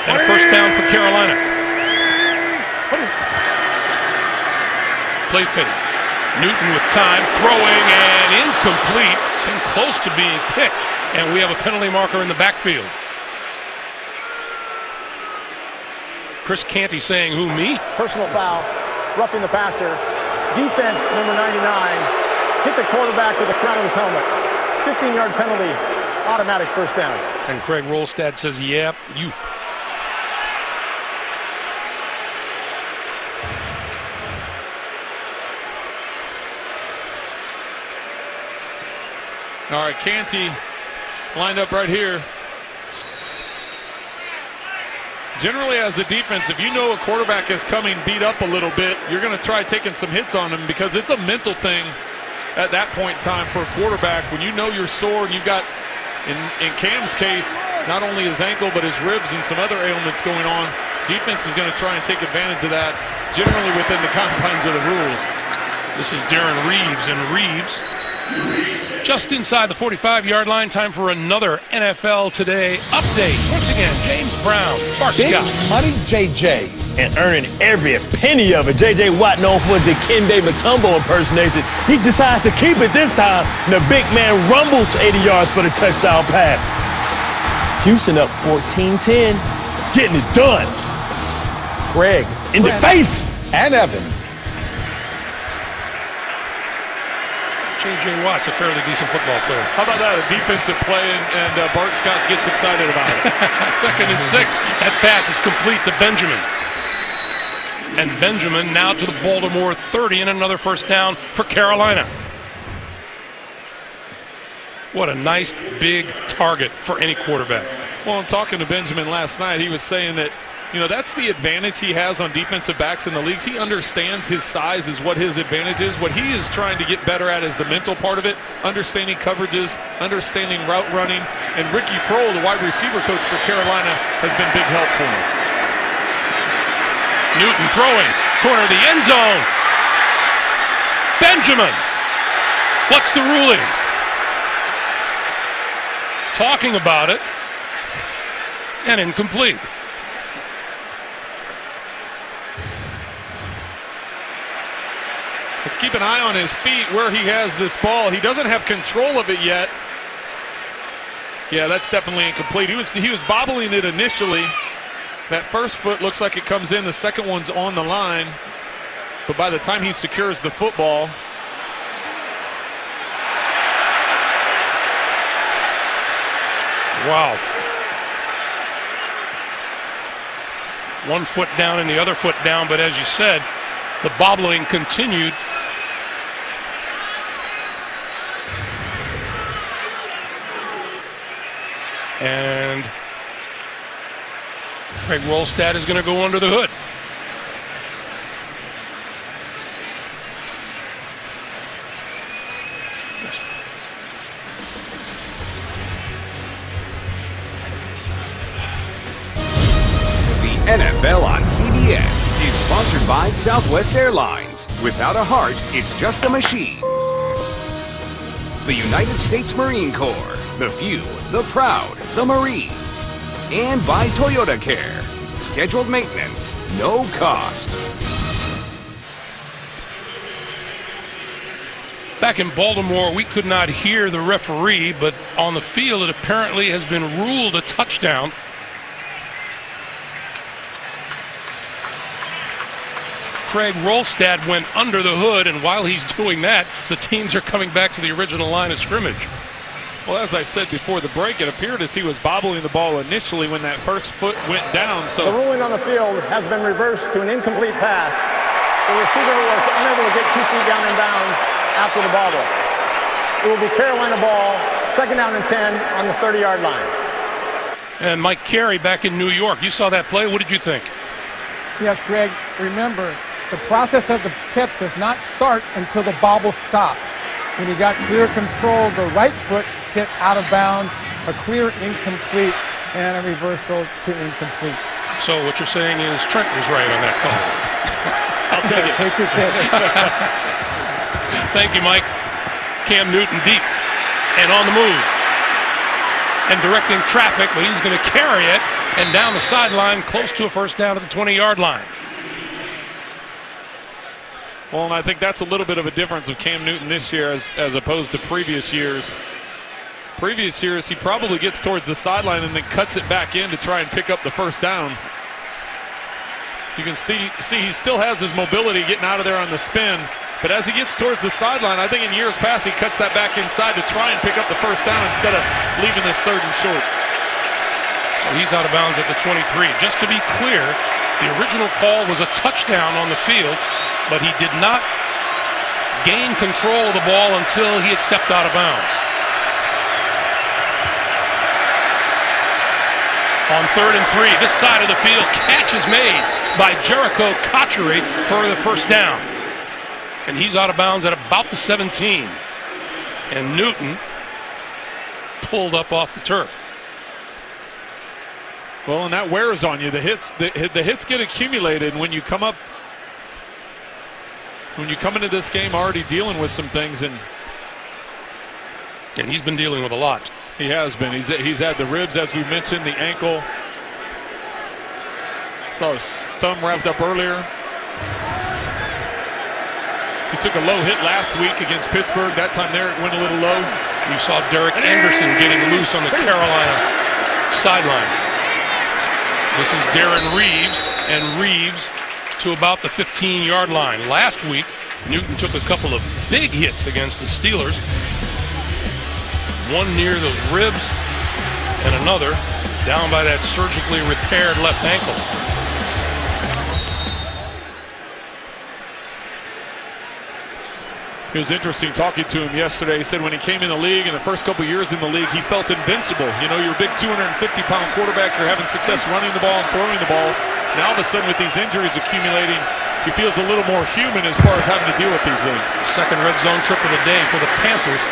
And a first down for Carolina. Play fake. Newton with time, throwing and incomplete, and close to being picked. And we have a penalty marker in the backfield. Chris Canty saying, who, me? Personal foul, roughing the passer. Defense, number 99, hit the quarterback with the crown of his helmet. 15-yard penalty, automatic first down. And Craig Rolstad says, yep, you. All right, Canty lined up right here. Generally, as a defense, if you know a quarterback is coming beat up a little bit, you're going to try taking some hits on him because it's a mental thing at that point in time for a quarterback. When you know you're sore and you've got, in Cam's case, not only his ankle but his ribs and some other ailments going on, defense is going to try and take advantage of that, generally within the confines of the rules. This is Darren Reeves, and Reeves just inside the 45-yard line. Time for another NFL Today update. Once again, James Brown, Bart Big Scott. money JJ. And earning every penny of it. J.J. Watt, known for the Kende Mutombo impersonation, he decides to keep it this time. The big man rumbles 80 yards for the touchdown pass. Houston up 14-10, getting it done. Greg. In the face. And Evan. J.J. Watt's a fairly decent football player. How about that? A defensive play, and Bart Scott gets excited about it. 2nd and 6. That pass is complete to Benjamin. And Benjamin now to the Baltimore 30 and another first down for Carolina. What a nice big target for any quarterback. Well, in talking to Benjamin last night, he was saying that, you know, that's the advantage he has on defensive backs in the leagues. He understands his size is what his advantage is. What he is trying to get better at is the mental part of it, understanding coverages, understanding route running. And Ricky Prohl, the wide receiver coach for Carolina, has been big help for him. Newton throwing, corner of the end zone. Benjamin, what's the ruling? Talking about it, and incomplete. Let's keep an eye on his feet where he has this ball. He doesn't have control of it yet. Yeah, that's definitely incomplete. He was bobbling it initially. That first foot looks like it comes in. The second one's on the line. But by the time he secures the football, wow. One foot down and the other foot down, but as you said, the bobbling continued. And Craig Rolstad is going to go under the hood. NFL on CBS is sponsored by Southwest Airlines. Without a heart, it's just a machine. The United States Marine Corps. The few, the proud, the Marines. And by Toyota Care. Scheduled maintenance, no cost. Back in Baltimore, we could not hear the referee, but on the field it apparently has been ruled a touchdown. Craig Rolstad went under the hood, and while he's doing that, the teams are coming back to the original line of scrimmage. well, as I said before the break, it appeared as he was bobbling the ball initially when that first foot went down. So the ruling on the field has been reversed to an incomplete pass. The receiver was unable to get 2 feet down in bounds after the bobble. It will be Carolina ball, 2nd down and 10 on the 30-yard line. And Mike Carey back in New York. You saw that play. What did you think? Yes, Greg, remember, the process of the catch does not start until the bobble stops. When he got clear control, the right foot hit out of bounds, a clear incomplete, and a reversal to incomplete. So what you're saying is Trent was right on that call. I'll take it. Take your pick. Thank you, Mike. Cam Newton deep and on the move and directing traffic, but he's going to carry it and down the sideline close to a first down at the 20-yard line. Well, and I think that's a little bit of a difference of Cam Newton this year as opposed to previous years. Previous years, he probably gets towards the sideline and then cuts it back in to try and pick up the first down. You can see he still has his mobility getting out of there on the spin, but as he gets towards the sideline, I think in years past he cuts that back inside to try and pick up the first down instead of leaving this 3rd and short. So he's out of bounds at the 23. Just to be clear, the original call was a touchdown on the field, but he did not gain control of the ball until he had stepped out of bounds. On 3rd and 3, this side of the field, catch is made by Jericho Cotchery for the first down. And he's out of bounds at about the 17. And Newton pulled up off the turf. Well, and that wears on you. The hits get accumulated when you come up. When you come into this game already dealing with some things, and he's been dealing with a lot. He has been. He's had the ribs, as we mentioned, the ankle. Saw his thumb wrapped up earlier. He took a low hit last week against Pittsburgh. That time there it went a little low. You saw Derek Anderson getting loose on the Carolina sideline. This is Darren Reeves, and Reeves to about the 15-yard line. Last week, Newton took a couple of big hits against the Steelers. One near those ribs and another down by that surgically repaired left ankle. It was interesting talking to him yesterday. He said when he came in the league, in the first couple years in the league, he felt invincible. You know, you're a big 250-pound quarterback. You're having success running the ball and throwing the ball. Now all of a sudden with these injuries accumulating, he feels a little more human as far as having to deal with these things. Second red zone trip of the day for the Panthers.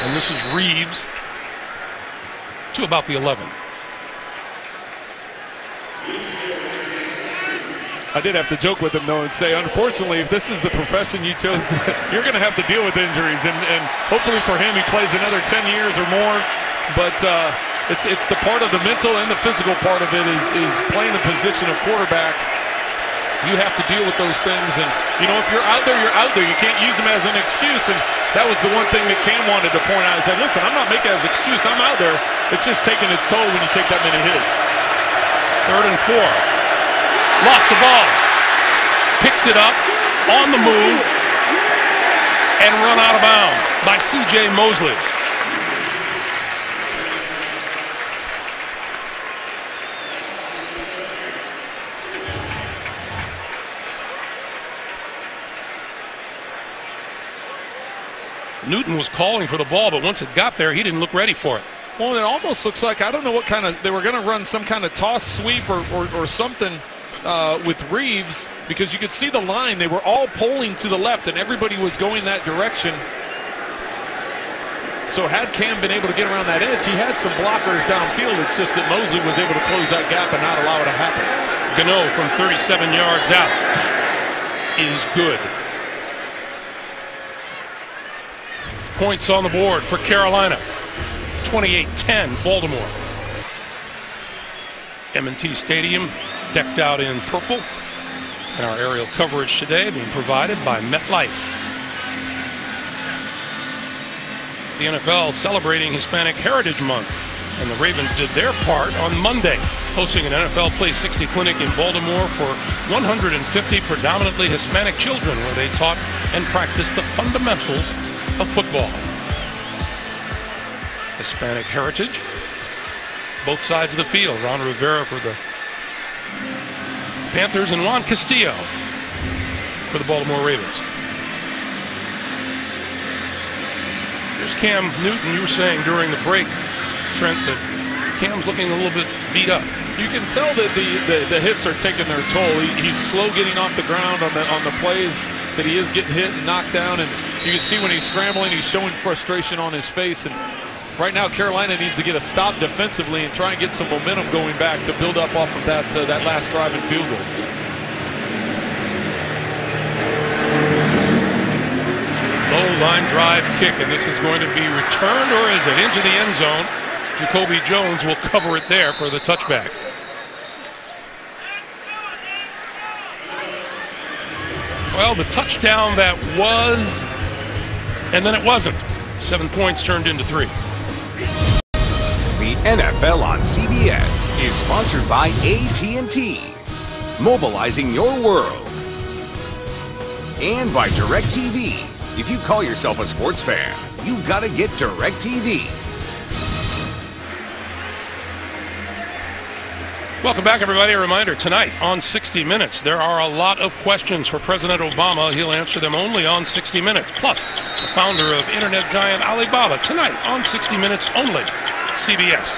And this is Reeves to about the 11. I did have to joke with him, though, and say, unfortunately, if this is the profession you chose, you're going to have to deal with injuries. And hopefully for him, he plays another 10 years or more. But it's the part of the mental and the physical part of it is playing the position of quarterback. You have to deal with those things. And, you know, if you're out there, you're out there. You can't use them as an excuse. And that was the one thing that Cam wanted to point out. He said, listen, I'm not making it as an excuse. I'm out there. It's just taking its toll when you take that many hits. 3rd and 4. Lost the ball. Picks it up on the move and run out of bounds by C.J. Mosley. Newton was calling for the ball, but once it got there, he didn't look ready for it. Well, it almost looks like, I don't know what kind of, they were going to run some kind of toss sweep or something with Reeves, because you could see the line. They were all pulling to the left, and everybody was going that direction. So had Cam been able to get around that edge, he had some blockers downfield. It's just that Mosley was able to close that gap and not allow it to happen. Gano from 37 yards out is good. Points on the board for Carolina. 28-10 Baltimore. M&T Stadium decked out in purple, and our aerial coverage today being provided by MetLife. The NFL celebrating Hispanic Heritage Month, and the Ravens did their part on Monday, hosting an NFL Play 60 clinic in Baltimore for 150 predominantly Hispanic children, where they taught and practiced the fundamentals of football. Hispanic heritage, both sides of the field. Ron Rivera for the Panthers and Juan Castillo for the Baltimore Ravens. Here's Cam Newton. You were saying during the break, Trent, that Cam's looking a little bit beat up. You can tell that the hits are taking their toll. He's slow getting off the ground on the plays that he is getting hit and knocked down, and you can see when he's scrambling, he's showing frustration on his face. And right now, Carolina needs to get a stop defensively and try and get some momentum going back to build up off of that last drive and field goal. Low line drive kick, and this is going to be returned, or is it into the end zone? Jacoby Jones will cover it there for the touchback. Well, the touchdown that was, and then it wasn't. 7 points turned into 3. The NFL on CBS is sponsored by AT&T, mobilizing your world. And by DirecTV. If you call yourself a sports fan, you gotta get DirecTV. Welcome back, everybody. A reminder, tonight on 60 Minutes, there are a lot of questions for President Obama. He'll answer them only on 60 Minutes. Plus, the founder of internet giant Alibaba, tonight on 60 Minutes only, CBS.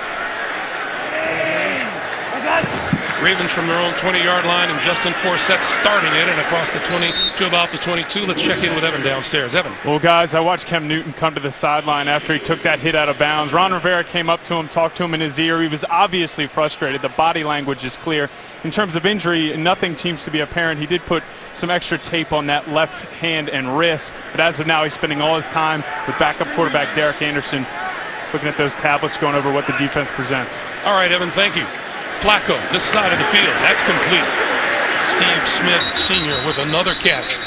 Ravens from their own 20-yard line, and Justin Forsett starting it, and across the 20 to about the 22. Let's check in with Evan downstairs. Evan. Well, guys, I watched Cam Newton come to the sideline after he took that hit out of bounds. Ron Rivera came up to him, talked to him in his ear. He was obviously frustrated. The body language is clear. In terms of injury, nothing seems to be apparent. He did put some extra tape on that left hand and wrist, but as of now, he's spending all his time with backup quarterback Derek Anderson, looking at those tablets, going over what the defense presents. All right, Evan, thank you. Flacco, this side of the field, that's complete. Steve Smith Sr. with another catch.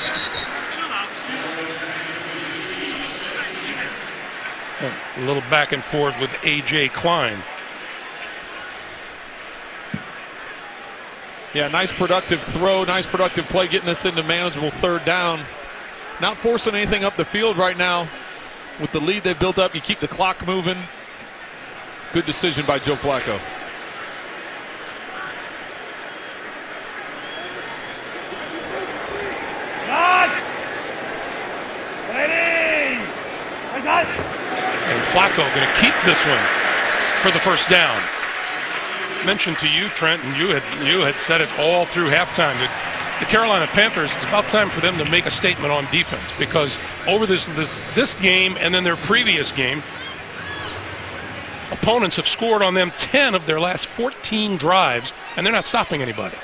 A little back and forth with A.J. Klein. Yeah, nice productive throw, nice productive play, getting this into manageable 3rd down. not forcing anything up the field right now. With the lead they built up, you keep the clock moving. Good decision by Joe Flacco. And Flacco going to keep this one for the first down. Mentioned to you, Trent, and you had said it all through halftime, that the Carolina Panthers, it's about time for them to make a statement on defense, because over this game and then their previous game, opponents have scored on them 10 of their last 14 drives, and they're not stopping anybody.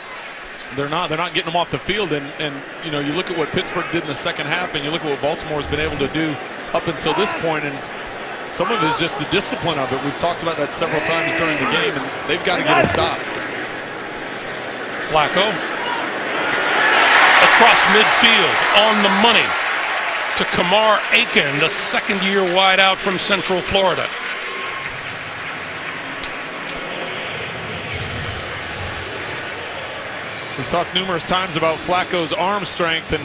They're not getting them off the field, and you know, you look at what Pittsburgh did in the second half, and you look at what Baltimore's been able to do up until this point, and some of it is just the discipline of it. We've talked about that several times during the game, and they've got to get a stop. Flacco across midfield on the money to Kamar Aiken, the second-year wideout from Central Florida. We've talked numerous times about Flacco's arm strength, and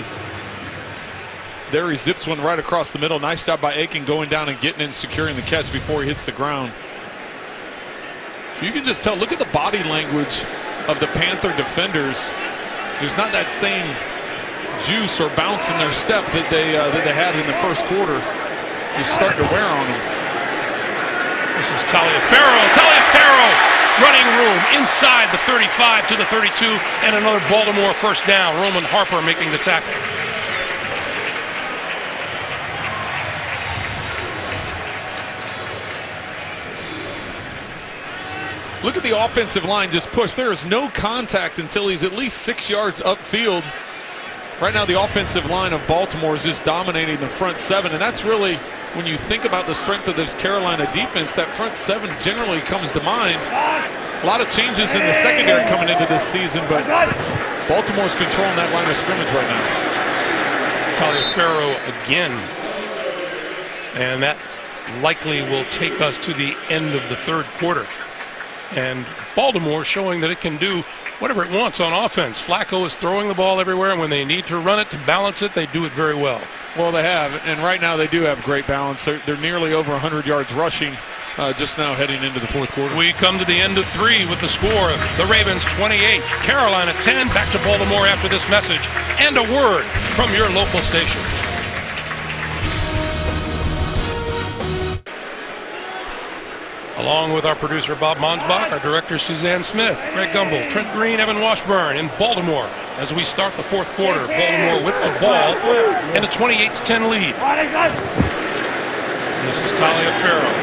there he zips one right across the middle. Nice job by Aiken going down and getting in, securing the catch before he hits the ground. You can just tell, look at the body language of the Panther defenders. There's not that same juice or bounce in their step that they had in the first quarter. Just starting to wear on them. This is Taliaferro. Running room inside the 35 to the 32, and another Baltimore first down. Roman Harper making the tackle. Look at the offensive line just push. There is no contact until he's at least 6 yards upfield. Right now the offensive line of Baltimore is just dominating the front seven, and that's really, when you think about the strength of this Carolina defense, that front seven generally comes to mind. A lot of changes in the secondary coming into this season, but Baltimore's controlling that line of scrimmage right now. Taliaferro again, and that likely will take us to the end of the third quarter. And Baltimore showing that it can do whatever it wants on offense. Flacco is throwing the ball everywhere, and when they need to run it to balance it, they do it very well. Well, they have, and right now they do have great balance. They're nearly over 100 yards rushing just now heading into the fourth quarter. We come to the end of three with the score. The Ravens 28, Carolina 10. Back to Baltimore after this message and a word from your local station. Along with our producer Bob Monsbach, our director Suzanne Smith, Greg Gumbel, Trent Green, Evan Washburn in Baltimore as we start the fourth quarter. Baltimore with the ball and a 28-10 lead. And this is Taliaferro,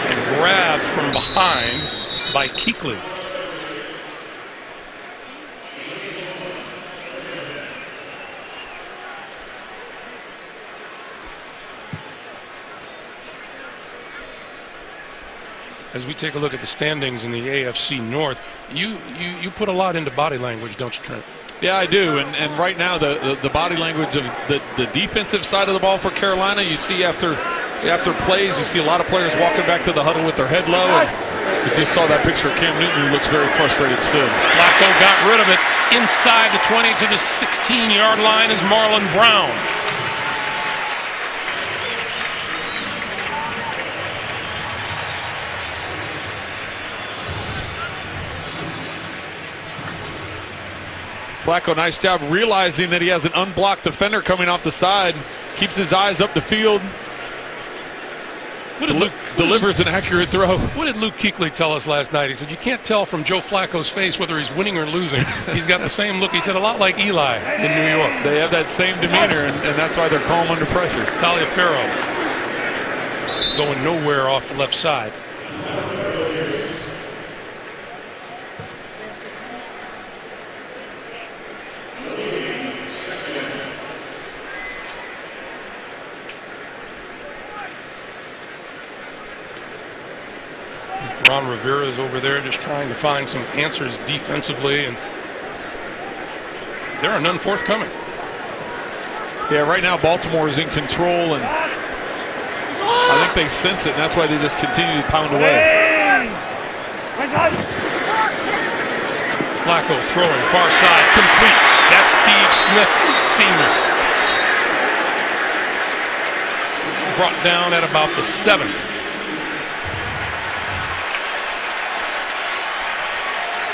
and grabbed from behind by Kuechly. As we take a look at the standings in the AFC North, you put a lot into body language, don't you, Trent? Yeah, I do. And right now, the body language of the defensive side of the ball for Carolina, you see after plays, you see a lot of players walking back to the huddle with their head low. And you just saw that picture of Cam Newton, who looks very frustrated still. Flacco got rid of it inside the 20 to the 16-yard line is Marlon Brown. Flacco, nice job realizing that he has an unblocked defender coming off the side. Keeps his eyes up the field. Delivers an accurate throw. What did Luke Kuechly tell us last night? He said, you can't tell from Joe Flacco's face whether he's winning or losing. He's got the same look. He said, a lot like Eli in New York. They have that same demeanor, and that's why they're calm under pressure. Taliaferro going nowhere off the left side. Ron Rivera is over there just trying to find some answers defensively, and there are none forthcoming. Yeah, right now Baltimore is in control, and I think they sense it, and that's why they just continue to pound away. Flacco throwing far side, complete. That's Steve Smith, senior. brought down at about the 7.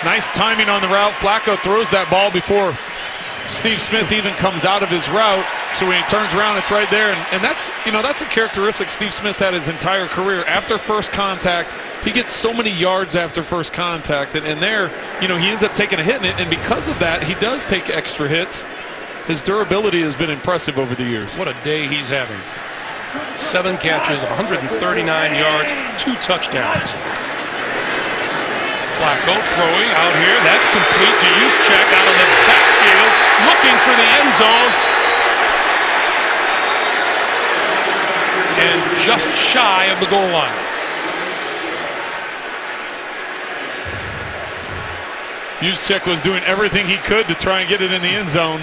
Nice timing on the route. Flacco throws that ball before Steve Smith even comes out of his route. So when he turns around, it's right there. And that's, that's a characteristic Steve Smith's had his entire career. After first contact, he gets so many yards after first contact. And there, he ends up taking a hit in it. And because of that, he does take extra hits. His durability has been impressive over the years. What a day he's having. 7 catches, 139 yards, 2 touchdowns. Flacco throwing out here. That's complete to Juszczyk out of the backfield, looking for the end zone. And just shy of the goal line. Juszczyk was doing everything he could to try and get it in the end zone.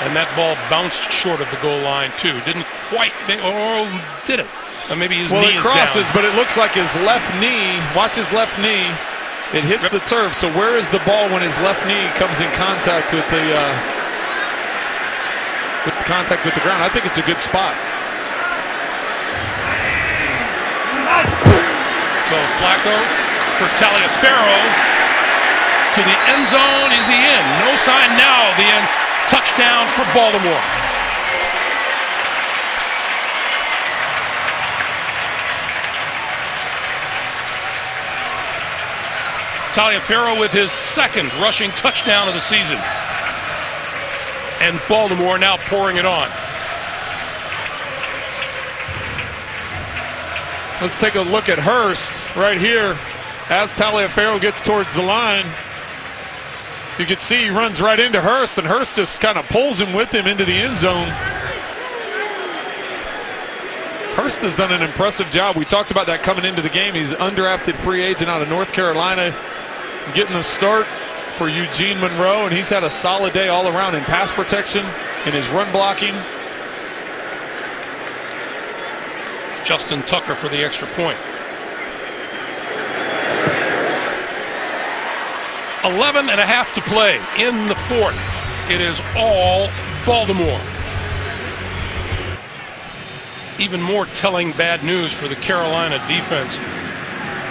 And that ball bounced short of the goal line, too. Didn't quite make, or did it? Or maybe his knee is down. Well, it crosses, but it looks like his left knee, watch his left knee, it hits the turf. So where is the ball when his left knee comes in contact with the ground? I think it's a good spot. So Flacco for Taliaferro to the end zone. Is he in? No sign now. The end. Touchdown for Baltimore. Taliaferro with his 2nd rushing touchdown of the season. And Baltimore now pouring it on. Let's take a look at Hurst right here. As Taliaferro gets towards the line, you can see he runs right into Hurst, and Hurst just kind of pulls him with him into the end zone. Hurst has done an impressive job. We talked about that coming into the game. He's an undrafted free agent out of North Carolina, getting the start for Eugene Monroe, and he's had a solid day all around in pass protection, in his run blocking. Justin Tucker for the extra point. 11.5 to play in the 4th. It is all Baltimore. Even more telling bad news for the Carolina defense.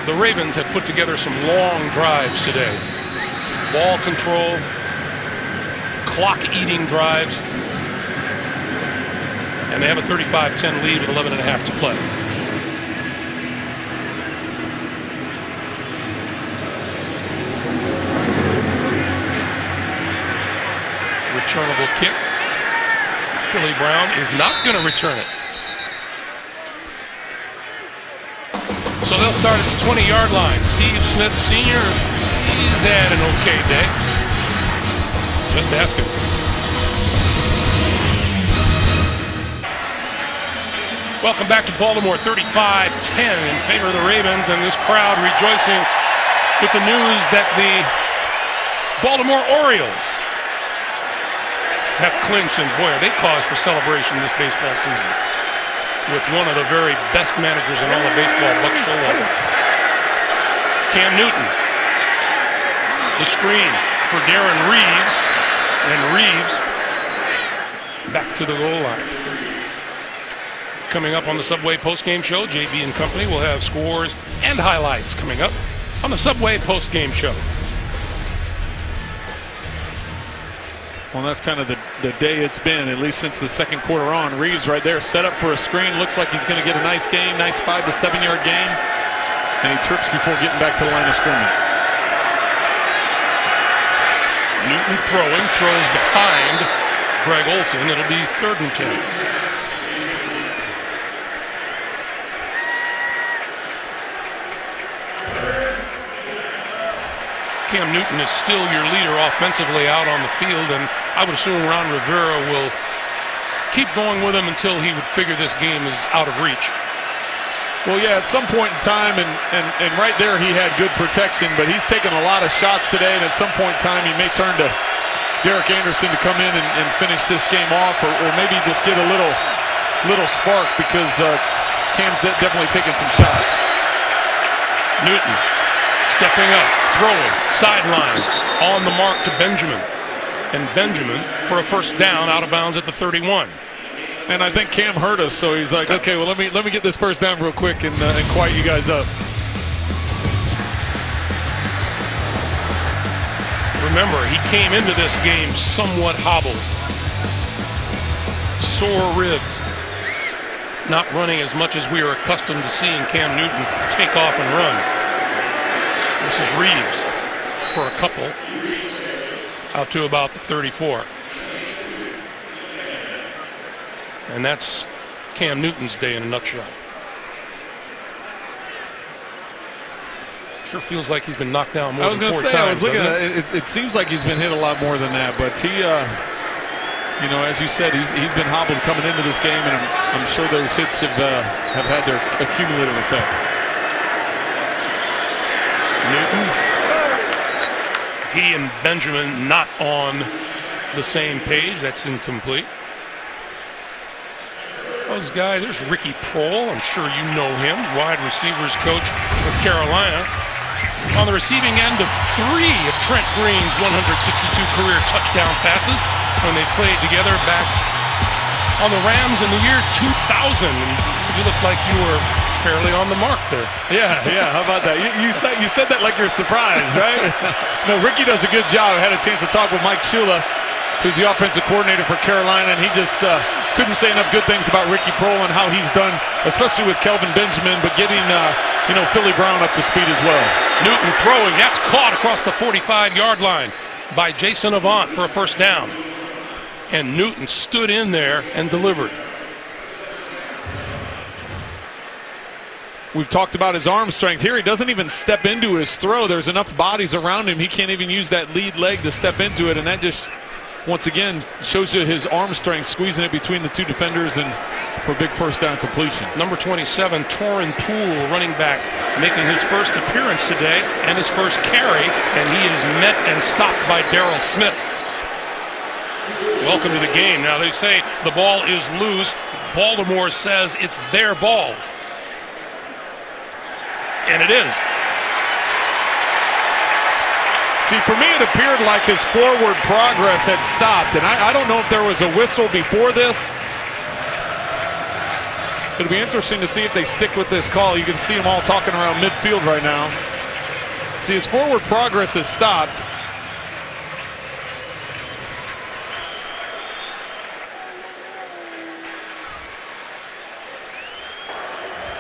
The Ravens have put together some long drives today. Ball control, clock-eating drives. And they have a 35-10 lead with 11.5 to play. Returnable kick. Philly Brown is not going to return it. So they'll start at the 20-yard line. Steve Smith Sr. He's had an okay day. Just asking. Welcome back to Baltimore. 35-10 in favor of the Ravens, and this crowd rejoicing with the news that the Baltimore Orioles have clinched, and boy, are they cause for celebration this baseball season with one of the very best managers in all of baseball, Buck Showalter. Cam Newton, the screen for Darren Reeves, and Reeves back to the goal line. Coming up on the Subway postgame show, JB and company will have scores and highlights coming up on the Subway postgame show. Well, that's kind of the day it's been, at least since the second quarter on. Reeves right there set up for a screen. Looks like he's going to get a nice game, nice 5 to 7 yard gain. And he trips before getting back to the line of scrimmage. Newton throwing, throws behind Greg Olsen. It'll be 3rd and 10. Cam Newton is still your leader offensively out on the field, and I would assume Ron Rivera will keep going with him until he would figure this game is out of reach. Well, yeah, at some point in time, and right there he had good protection, but he's taken a lot of shots today, and at some point in time he may turn to Derek Anderson to come in and finish this game off, or maybe just get a little spark, because Cam's definitely taking some shots. Newton stepping up, throwing, sideline, on the mark to Benjamin. and Benjamin for a first down out of bounds at the 31. And I think Cam heard us, so he's like, okay, well, let me get this first down real quick and quiet you guys up. Remember, he came into this game somewhat hobbled. Sore ribs. Not running as much as we are accustomed to seeing Cam Newton take off and run. This is Reeves for a couple out to about the 34. And that's Cam Newton's day in a nutshell. Sure feels like he's been knocked down more than 4 times. I was looking at it. It seems like he's been hit a lot more than that, but he, you know, as you said, he's been hobbled coming into this game, and I'm sure those hits have had their accumulative effect. Newton, he and Benjamin not on the same page. That's incomplete. Those guys, there's Ricky Prohl. I'm sure you know him, wide receivers coach with Carolina. On the receiving end of 3 of Trent Green's 162 career touchdown passes when they played together back on the Rams in the year 2000. And you looked like you were fairly on the mark there. Yeah. How about that? You said that like you're surprised, right? No, Ricky does a good job. I had a chance to talk with Mike Shula, who's the offensive coordinator for Carolina, and he just couldn't say enough good things about Ricky Prohl and how he's done, especially with Kelvin Benjamin, but getting Philly Brown up to speed as well. Newton throwing, that's caught across the 45-yard line by Jason Avant for a first down. And Newton stood in there and delivered. We've talked about his arm strength. Here he doesn't even step into his throw. There's enough bodies around him. He can't even use that lead leg to step into it, and that just, once again, shows you his arm strength, squeezing it between the 2 defenders and for a big first down completion. Number 27, Torrin Poole, running back, making his first appearance today and his first carry, and he is met and stopped by Darrell Smith. Welcome to the game. Now they say the ball is loose. Baltimore says it's their ball. And it is. See, for me, it appeared like his forward progress had stopped, and I don't know if there was a whistle before this. It'll be interesting to see if they stick with this call. You can see them all talking around midfield right now. See, his forward progress has stopped.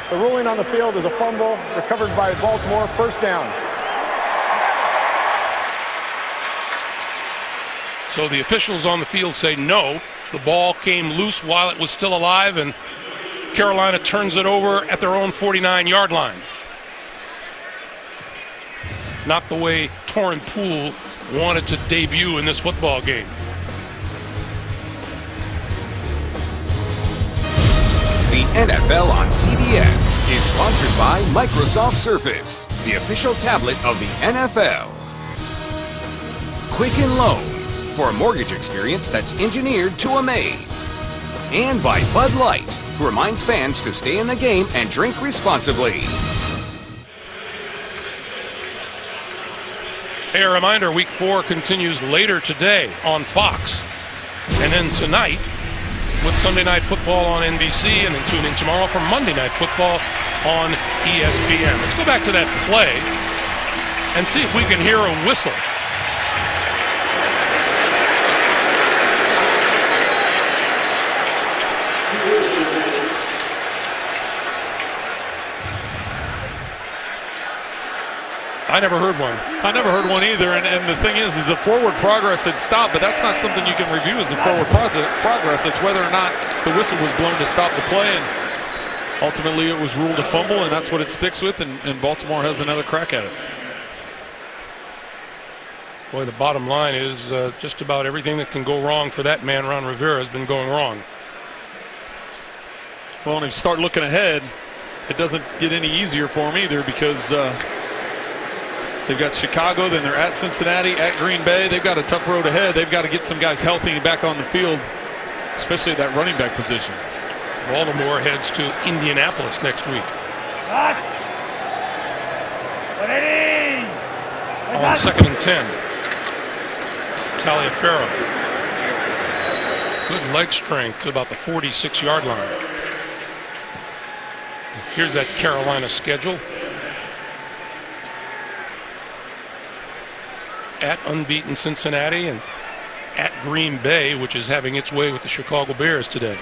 The ruling on the field is a fumble recovered by Baltimore, first down. So the officials on the field say no. The ball came loose while it was still alive, and Carolina turns it over at their own 49-yard line. Not the way Torrin Poole wanted to debut in this football game. The NFL on CBS is sponsored by Microsoft Surface, the official tablet of the NFL. Quicken Loans, for a mortgage experience that's engineered to amaze. And by Bud Light, who reminds fans to stay in the game and drink responsibly. Hey, a reminder, Week 4 continues later today on Fox. And then tonight with Sunday Night Football on NBC, and then tune in tomorrow for Monday Night Football on ESPN. Let's go back to that play and see if we can hear a whistle. I never heard one. I never heard one either, and the thing is the forward progress had stopped, but that's not something you can review as the forward progress. It's whether or not the whistle was blown to stop the play, and ultimately it was ruled a fumble, and that's what it sticks with, and Baltimore has another crack at it. Boy, the bottom line is just about everything that can go wrong for that man, Ron Rivera, has been going wrong. Well, and if you start looking ahead, it doesn't get any easier for him either, because they've got Chicago, then they're at Cincinnati, at Green Bay. They've got a tough road ahead. They've got to get some guys healthy and back on the field, especially at that running back position. Baltimore heads to Indianapolis next week. On 2nd and 10. Taliaferro. Good leg strength to about the 46-yard line. Here's that Carolina schedule. At unbeaten Cincinnati and at Green Bay, which is having its way with the Chicago Bears today.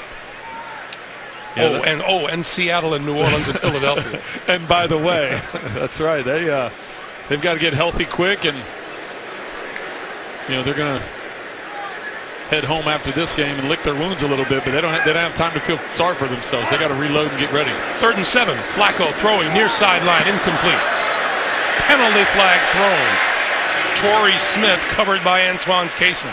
Yeah, and Seattle and New Orleans and Philadelphia. And by the way, that's right. They've got to get healthy quick, and they're going to head home after this game and lick their wounds a little bit, but they don't have time to feel sorry for themselves. They got to reload and get ready. 3rd and 7. Flacco throwing near sideline, incomplete. Penalty flag thrown. Torrey Smith covered by Antoine Cason.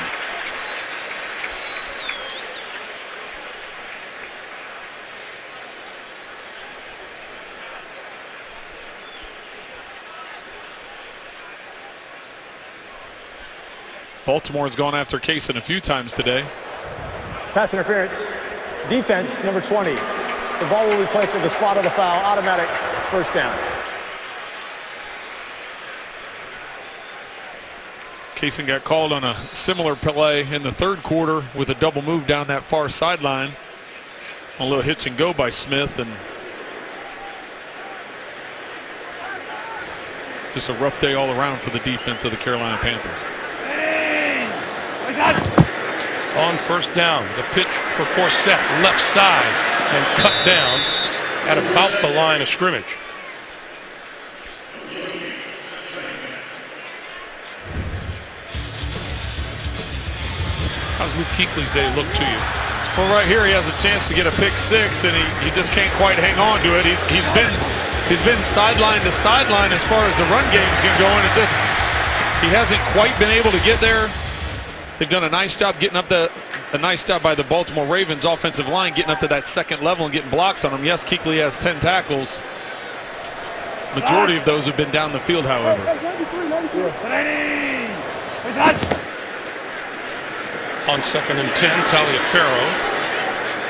Baltimore has gone after Cason a few times today. Pass interference. Defense, number 20. The ball will be placed at the spot of the foul. Automatic first down. Cason got called on a similar play in the 3rd quarter with a double move down that far sideline. A little hitch and go by Smith, and just a rough day all around for the defense of the Carolina Panthers. On first down, the pitch for Forsett, left side, and cut down at about the line of scrimmage. How's Luke Kuechly's day look to you? Well, right here he has a chance to get a pick 6, and he just can't quite hang on to it. He's been sideline to sideline as far as the run game's going to go, and he hasn't quite been able to get there. They've done a nice job getting up a nice job by the Baltimore Ravens offensive line getting up to that 2nd level and getting blocks on them. Yes, Kuechly has 10 tackles. Majority of those have been down the field, however. On 2nd and 10, Taliaferro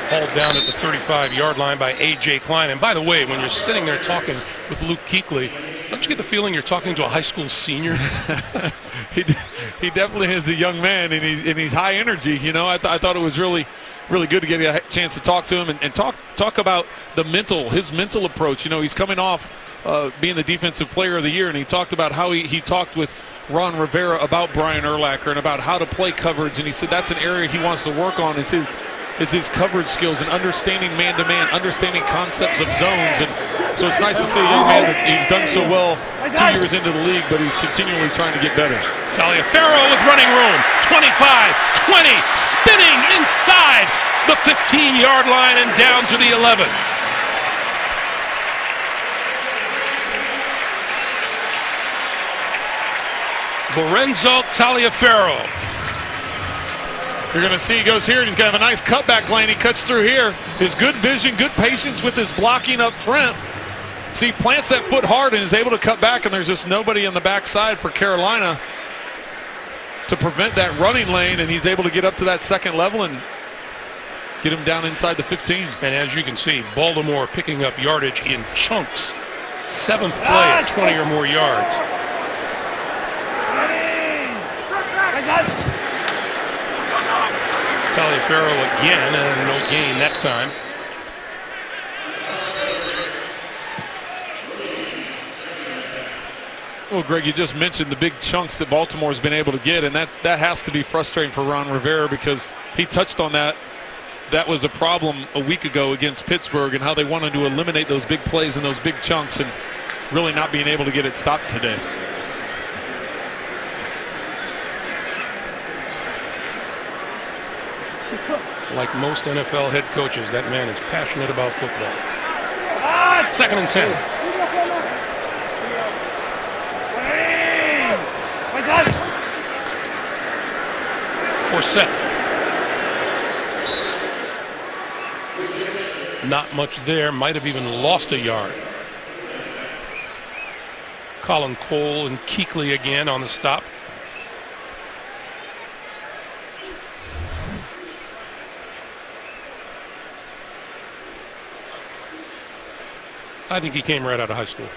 hauled down at the 35-yard line by A.J. Klein. And by the way, when you're sitting there talking with Luke Kuechly, don't you get the feeling you're talking to a high school senior? He definitely is a young man, and he's high energy. I thought it was really good to get a chance to talk to him and talk about his mental approach. He's coming off being the defensive player of the year, and he talked about how he talked with Ron Rivera about Brian Urlacher and about how to play coverage, and he said that's an area he wants to work on is his coverage skills and understanding man-to-man, understanding concepts of zones. And so it's nice to see a young man that he's done so well 2 years into the league, but he's continually trying to get better. Taliaferro with running room, 25, 20, spinning inside the 15-yard line and down to the 11. Lorenzo Taliaferro. You're going to see he goes here, and he's got a nice cutback lane. He cuts through here. His good vision, good patience with his blocking up front. See, he plants that foot hard and is able to cut back, and there's just nobody on the backside for Carolina to prevent that running lane, and he's able to get up to that 2nd level and get him down inside the 15. And as you can see, Baltimore picking up yardage in chunks. 7th play at 20 or more yards. Taliaferro again, and no gain that time. Well, Greg, you just mentioned the big chunks that Baltimore's been able to get, and that has to be frustrating for Ron Rivera because he touched on that. That was a problem a week ago against Pittsburgh and how they wanted to eliminate those big plays and those big chunks and really not being able to get it stopped today. Like most NFL head coaches, that man is passionate about football. 2nd and 10. Forsett. Not much there. Might have even lost a yard. Colin Cole and Kuechly again on the stop. I think he came right out of high school.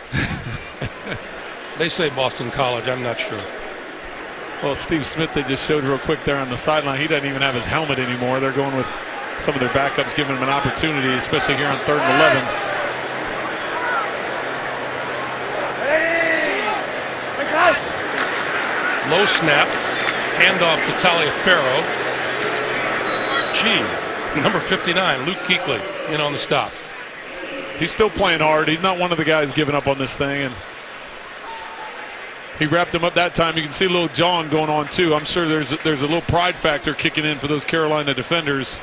They say Boston College, I'm not sure. Well, Steve Smith, they just showed real quick there on the sideline. He doesn't even have his helmet anymore. They're going with some of their backups, giving him an opportunity, especially here on 3rd and 11. Low snap, handoff to Taliaferro. Number 59, Luke Kuechly, in on the stop. He's still playing hard. He's not one of the guys giving up on this thing, and he wrapped him up that time. You can see a little jawing going on too. I'm sure there's a little pride factor kicking in for those Carolina defenders.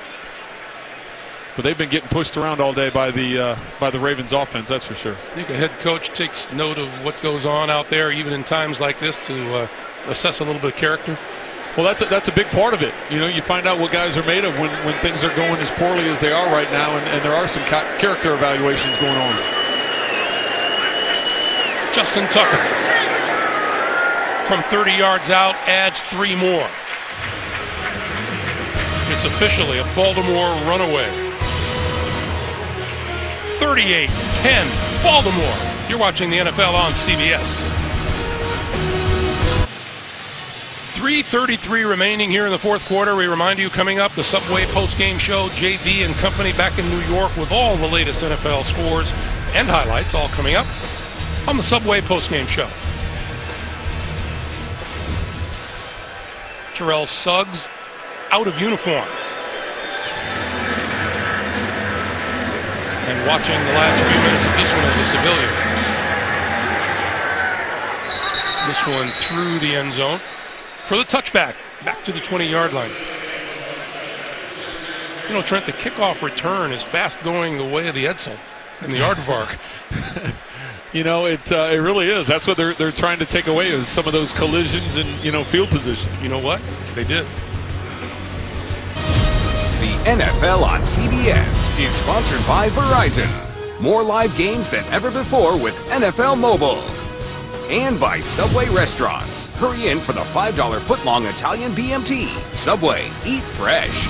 But they've been getting pushed around all day by the Ravens offense, that's for sure. I think a head coach takes note of what goes on out there, even in times like this, to assess a little bit of character. Well, that's a big part of it. You know, you find out what guys are made of when things are going as poorly as they are right now, and there are some character evaluations going on. Justin Tucker, from 30 yards out, adds 3 more. It's officially a Baltimore runaway. 38-10, Baltimore. You're watching the NFL on CBS. 3:33 remaining here in the 4th quarter. We remind you, coming up, the Subway post-game show, JV and company back in New York with all the latest NFL scores and highlights, all coming up on the Subway post-game show. Terrell Suggs out of uniform. And watching the last few minutes of this one as a civilian. This one through the end zone for the touchback, back to the 20-yard line. You know, Trent, the kickoff return is fast going the way of the Edsel and the aardvark. You know, it really is. That's what they're trying to take away, is some of those collisions and, you know, field position. You know what? They did. The NFL on CBS is sponsored by Verizon. More live games than ever before with NFL Mobile. And by Subway Restaurants. Hurry in for the $5 footlong Italian BMT. Subway, eat fresh.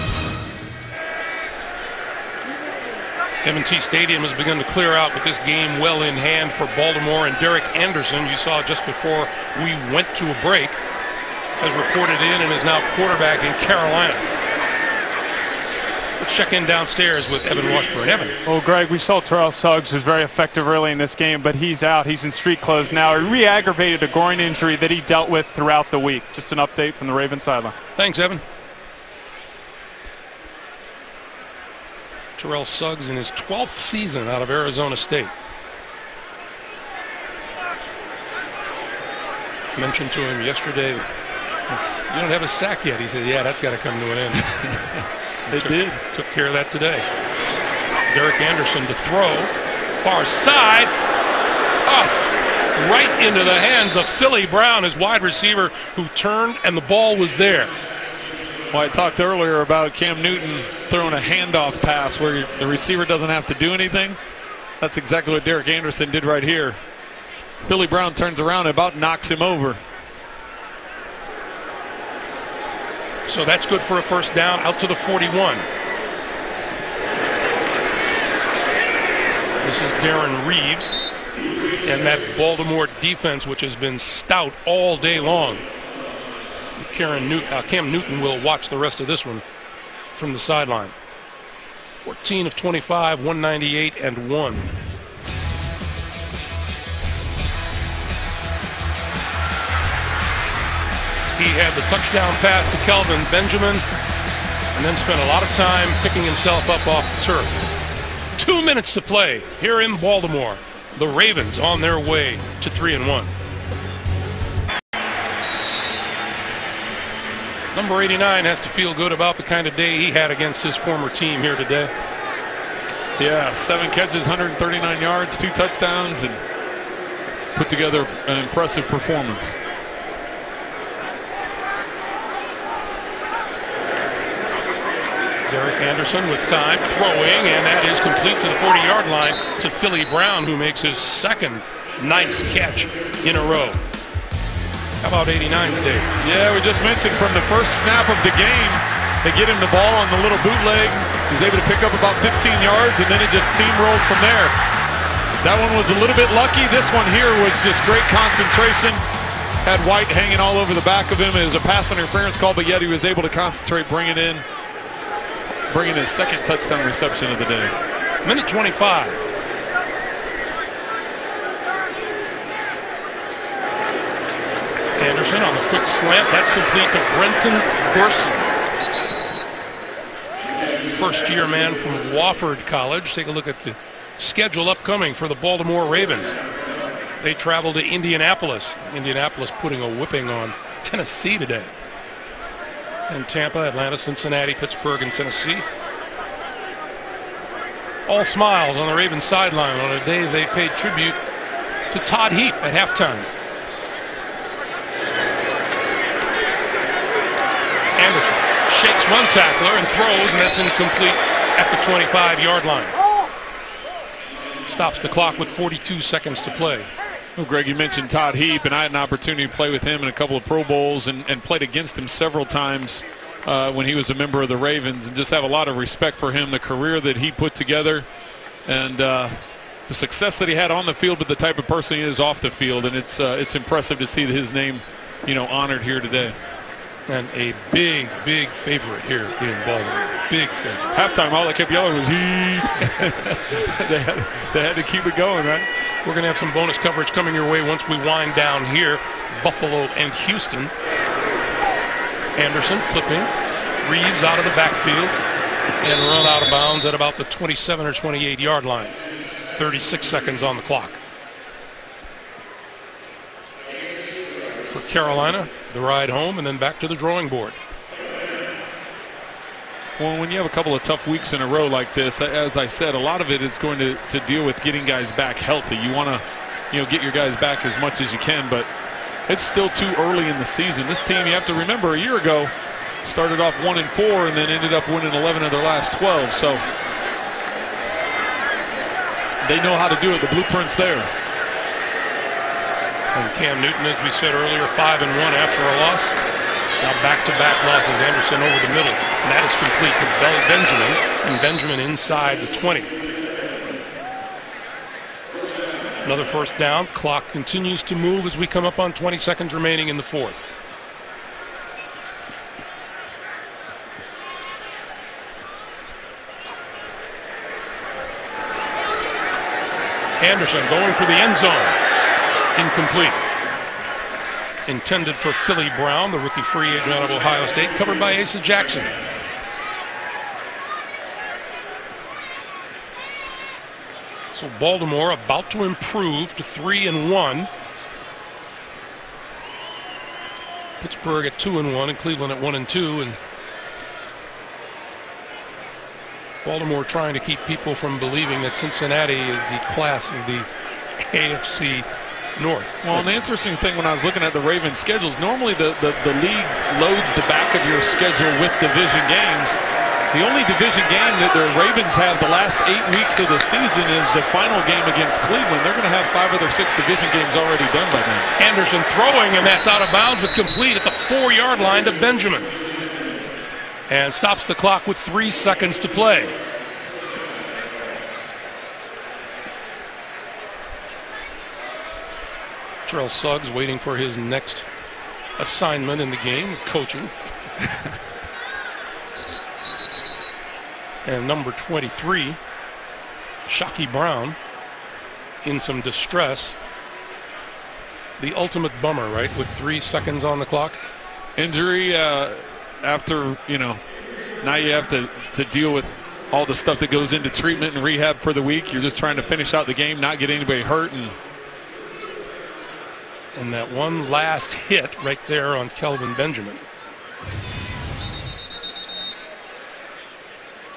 M&T Stadium has begun to clear out with this game well in hand for Baltimore, and Derek Anderson, you saw just before we went to a break, has reported in and is now quarterback in Carolina. Let's check in downstairs with Evan Washburn. Evan. Well, Greg, we saw Terrell Suggs was very effective early in this game, but he's out. He's in street clothes now. He re-aggravated a groin injury that he dealt with throughout the week. Just an update from the Ravens sideline. Thanks, Evan. Terrell Suggs in his 12th season out of Arizona State. Mentioned to him yesterday, you don't have a sack yet. He said, yeah, that's got to come to an end. Took care of that today. Derek Anderson to throw. Far side. Oh, right into the hands of Philly Brown, his wide receiver, who turned and the ball was there. Well, I talked earlier about Cam Newton throwing a handoff pass where the receiver doesn't have to do anything. That's exactly what Derek Anderson did right here. Philly Brown turns around and about knocks him over. So that's good for a first down out to the 41. This is Darren Reeves and that Baltimore defense, which has been stout all day long. Cam Newton will watch the rest of this one from the sideline. 14 of 25, 198 and 1. He had the touchdown pass to Kelvin Benjamin and then spent a lot of time picking himself up off the turf. 2 minutes to play here in Baltimore. The Ravens on their way to 3-1. Number 89 has to feel good about the kind of day he had against his former team here today. Yeah, 7 catches, 139 yards, 2 touchdowns, and put together an impressive performance. Derek Anderson with time, throwing, and that is complete to the 40-yard line to Philly Brown, who makes his second nice catch in a row. How about 89's day? Yeah, we just mentioned from the first snap of the game, they get him the ball on the little bootleg. He's able to pick up about 15 yards, and then it just steamrolled from there. That one was a little bit lucky. This one here was just great concentration. had White hanging all over the back of him. It was a pass interference call, but yet he was able to concentrate, bringing his second touchdown reception of the day. Minute 25. Anderson on the quick slant. That's complete to Brenton Burson. First-year man from Wofford College. Take a look at the schedule upcoming for the Baltimore Ravens. They travel to Indianapolis. Indianapolis putting a whipping on Tennessee today. And Tampa, Atlanta, Cincinnati, Pittsburgh, and Tennessee. All smiles on the Ravens sideline on a day they paid tribute to Todd Heap at halftime. Anderson shakes one tackler and throws, and that's incomplete at the 25-yard line. Stops the clock with 42 seconds to play. Well, Greg, you mentioned Todd Heap, and I had an opportunity to play with him in a couple of Pro Bowls and played against him several times when he was a member of the Ravens, and just have a lot of respect for him, the career that he put together, and the success that he had on the field, but the type of person he is off the field, and it's impressive to see his name, honored here today. And a big, big favorite here in Baltimore. Big favorite. Halftime, all they kept yelling was Heap. they had to keep it going, right? We're going to have some bonus coverage coming your way once we wind down here. Buffalo and Houston. Anderson flipping. Reeves out of the backfield and run out of bounds at about the 27 or 28-yard line. 36 seconds on the clock. For Carolina, the ride home and then back to the drawing board. Well, when you have a couple of tough weeks in a row like this, as I said, a lot of it is going to deal with getting guys back healthy. You want to, get your guys back as much as you can, but it's still too early in the season. This team, you have to remember, a year ago, started off 1-4 and then ended up winning 11 of their last 12. So they know how to do it. The blueprint's there. And Cam Newton, as we said earlier, 5-1 after a loss. Now back-to-back losses. Anderson over the middle. And that is complete to Benjamin. And Benjamin inside the 20. Another first down. Clock continues to move as we come up on 20 seconds remaining in the fourth. Anderson going for the end zone. Incomplete. Intended for Philly Brown, the rookie free agent out of Ohio State, covered by Asa Jackson. So Baltimore about to improve to 3-1. Pittsburgh at 2-1 and Cleveland at 1-2, and Baltimore trying to keep people from believing that Cincinnati is the class of the AFC North. Well, and the interesting thing when I was looking at the Ravens schedules, normally the league loads the back of your schedule with division games. The only division game that the Ravens have the last 8 weeks of the season is the final game against Cleveland. They're going to have 5 of their 6 division games already done by then. Anderson throwing, and that's out of bounds, but complete at the 4-yard line to Benjamin. And stops the clock with 3 seconds to play. Terrell Suggs waiting for his next assignment in the game, coaching. And number 23, Shockey Brown, in some distress. The ultimate bummer, right, with 3 seconds on the clock. Injury after, now you have to deal with all the stuff that goes into treatment and rehab for the week. You're just trying to finish out the game, not get anybody hurt. And that one last hit right there on Kelvin Benjamin.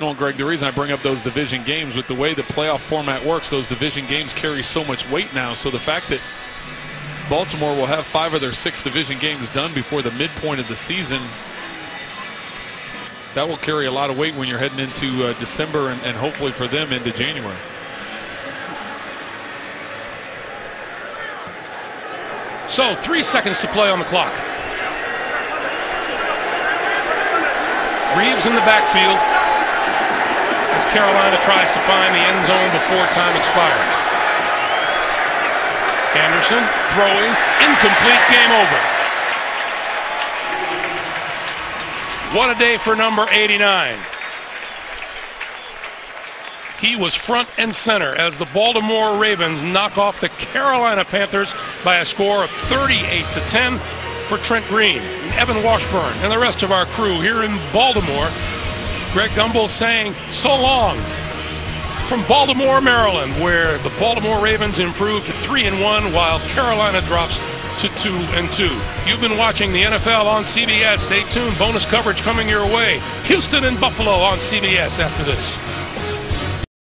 No, Greg, the reason I bring up those division games, with the way the playoff format works, those division games carry so much weight now. So the fact that Baltimore will have 5 of their 6 division games done before the midpoint of the season, that will carry a lot of weight when you're heading into December and hopefully for them into January. So 3 seconds to play on the clock. Reeves in the backfield as Carolina tries to find the end zone before time expires. Anderson throwing, incomplete, game over. What a day for number 89. He was front and center as the Baltimore Ravens knock off the Carolina Panthers by a score of 38-10 for Trent Green, and Evan Washburn, and the rest of our crew here in Baltimore. Greg Gumbel saying so long from Baltimore, Maryland, where the Baltimore Ravens improved to 3-1 while Carolina drops to 2-2. You've been watching the NFL on CBS. Stay tuned. Bonus coverage coming your way. Houston and Buffalo on CBS after this.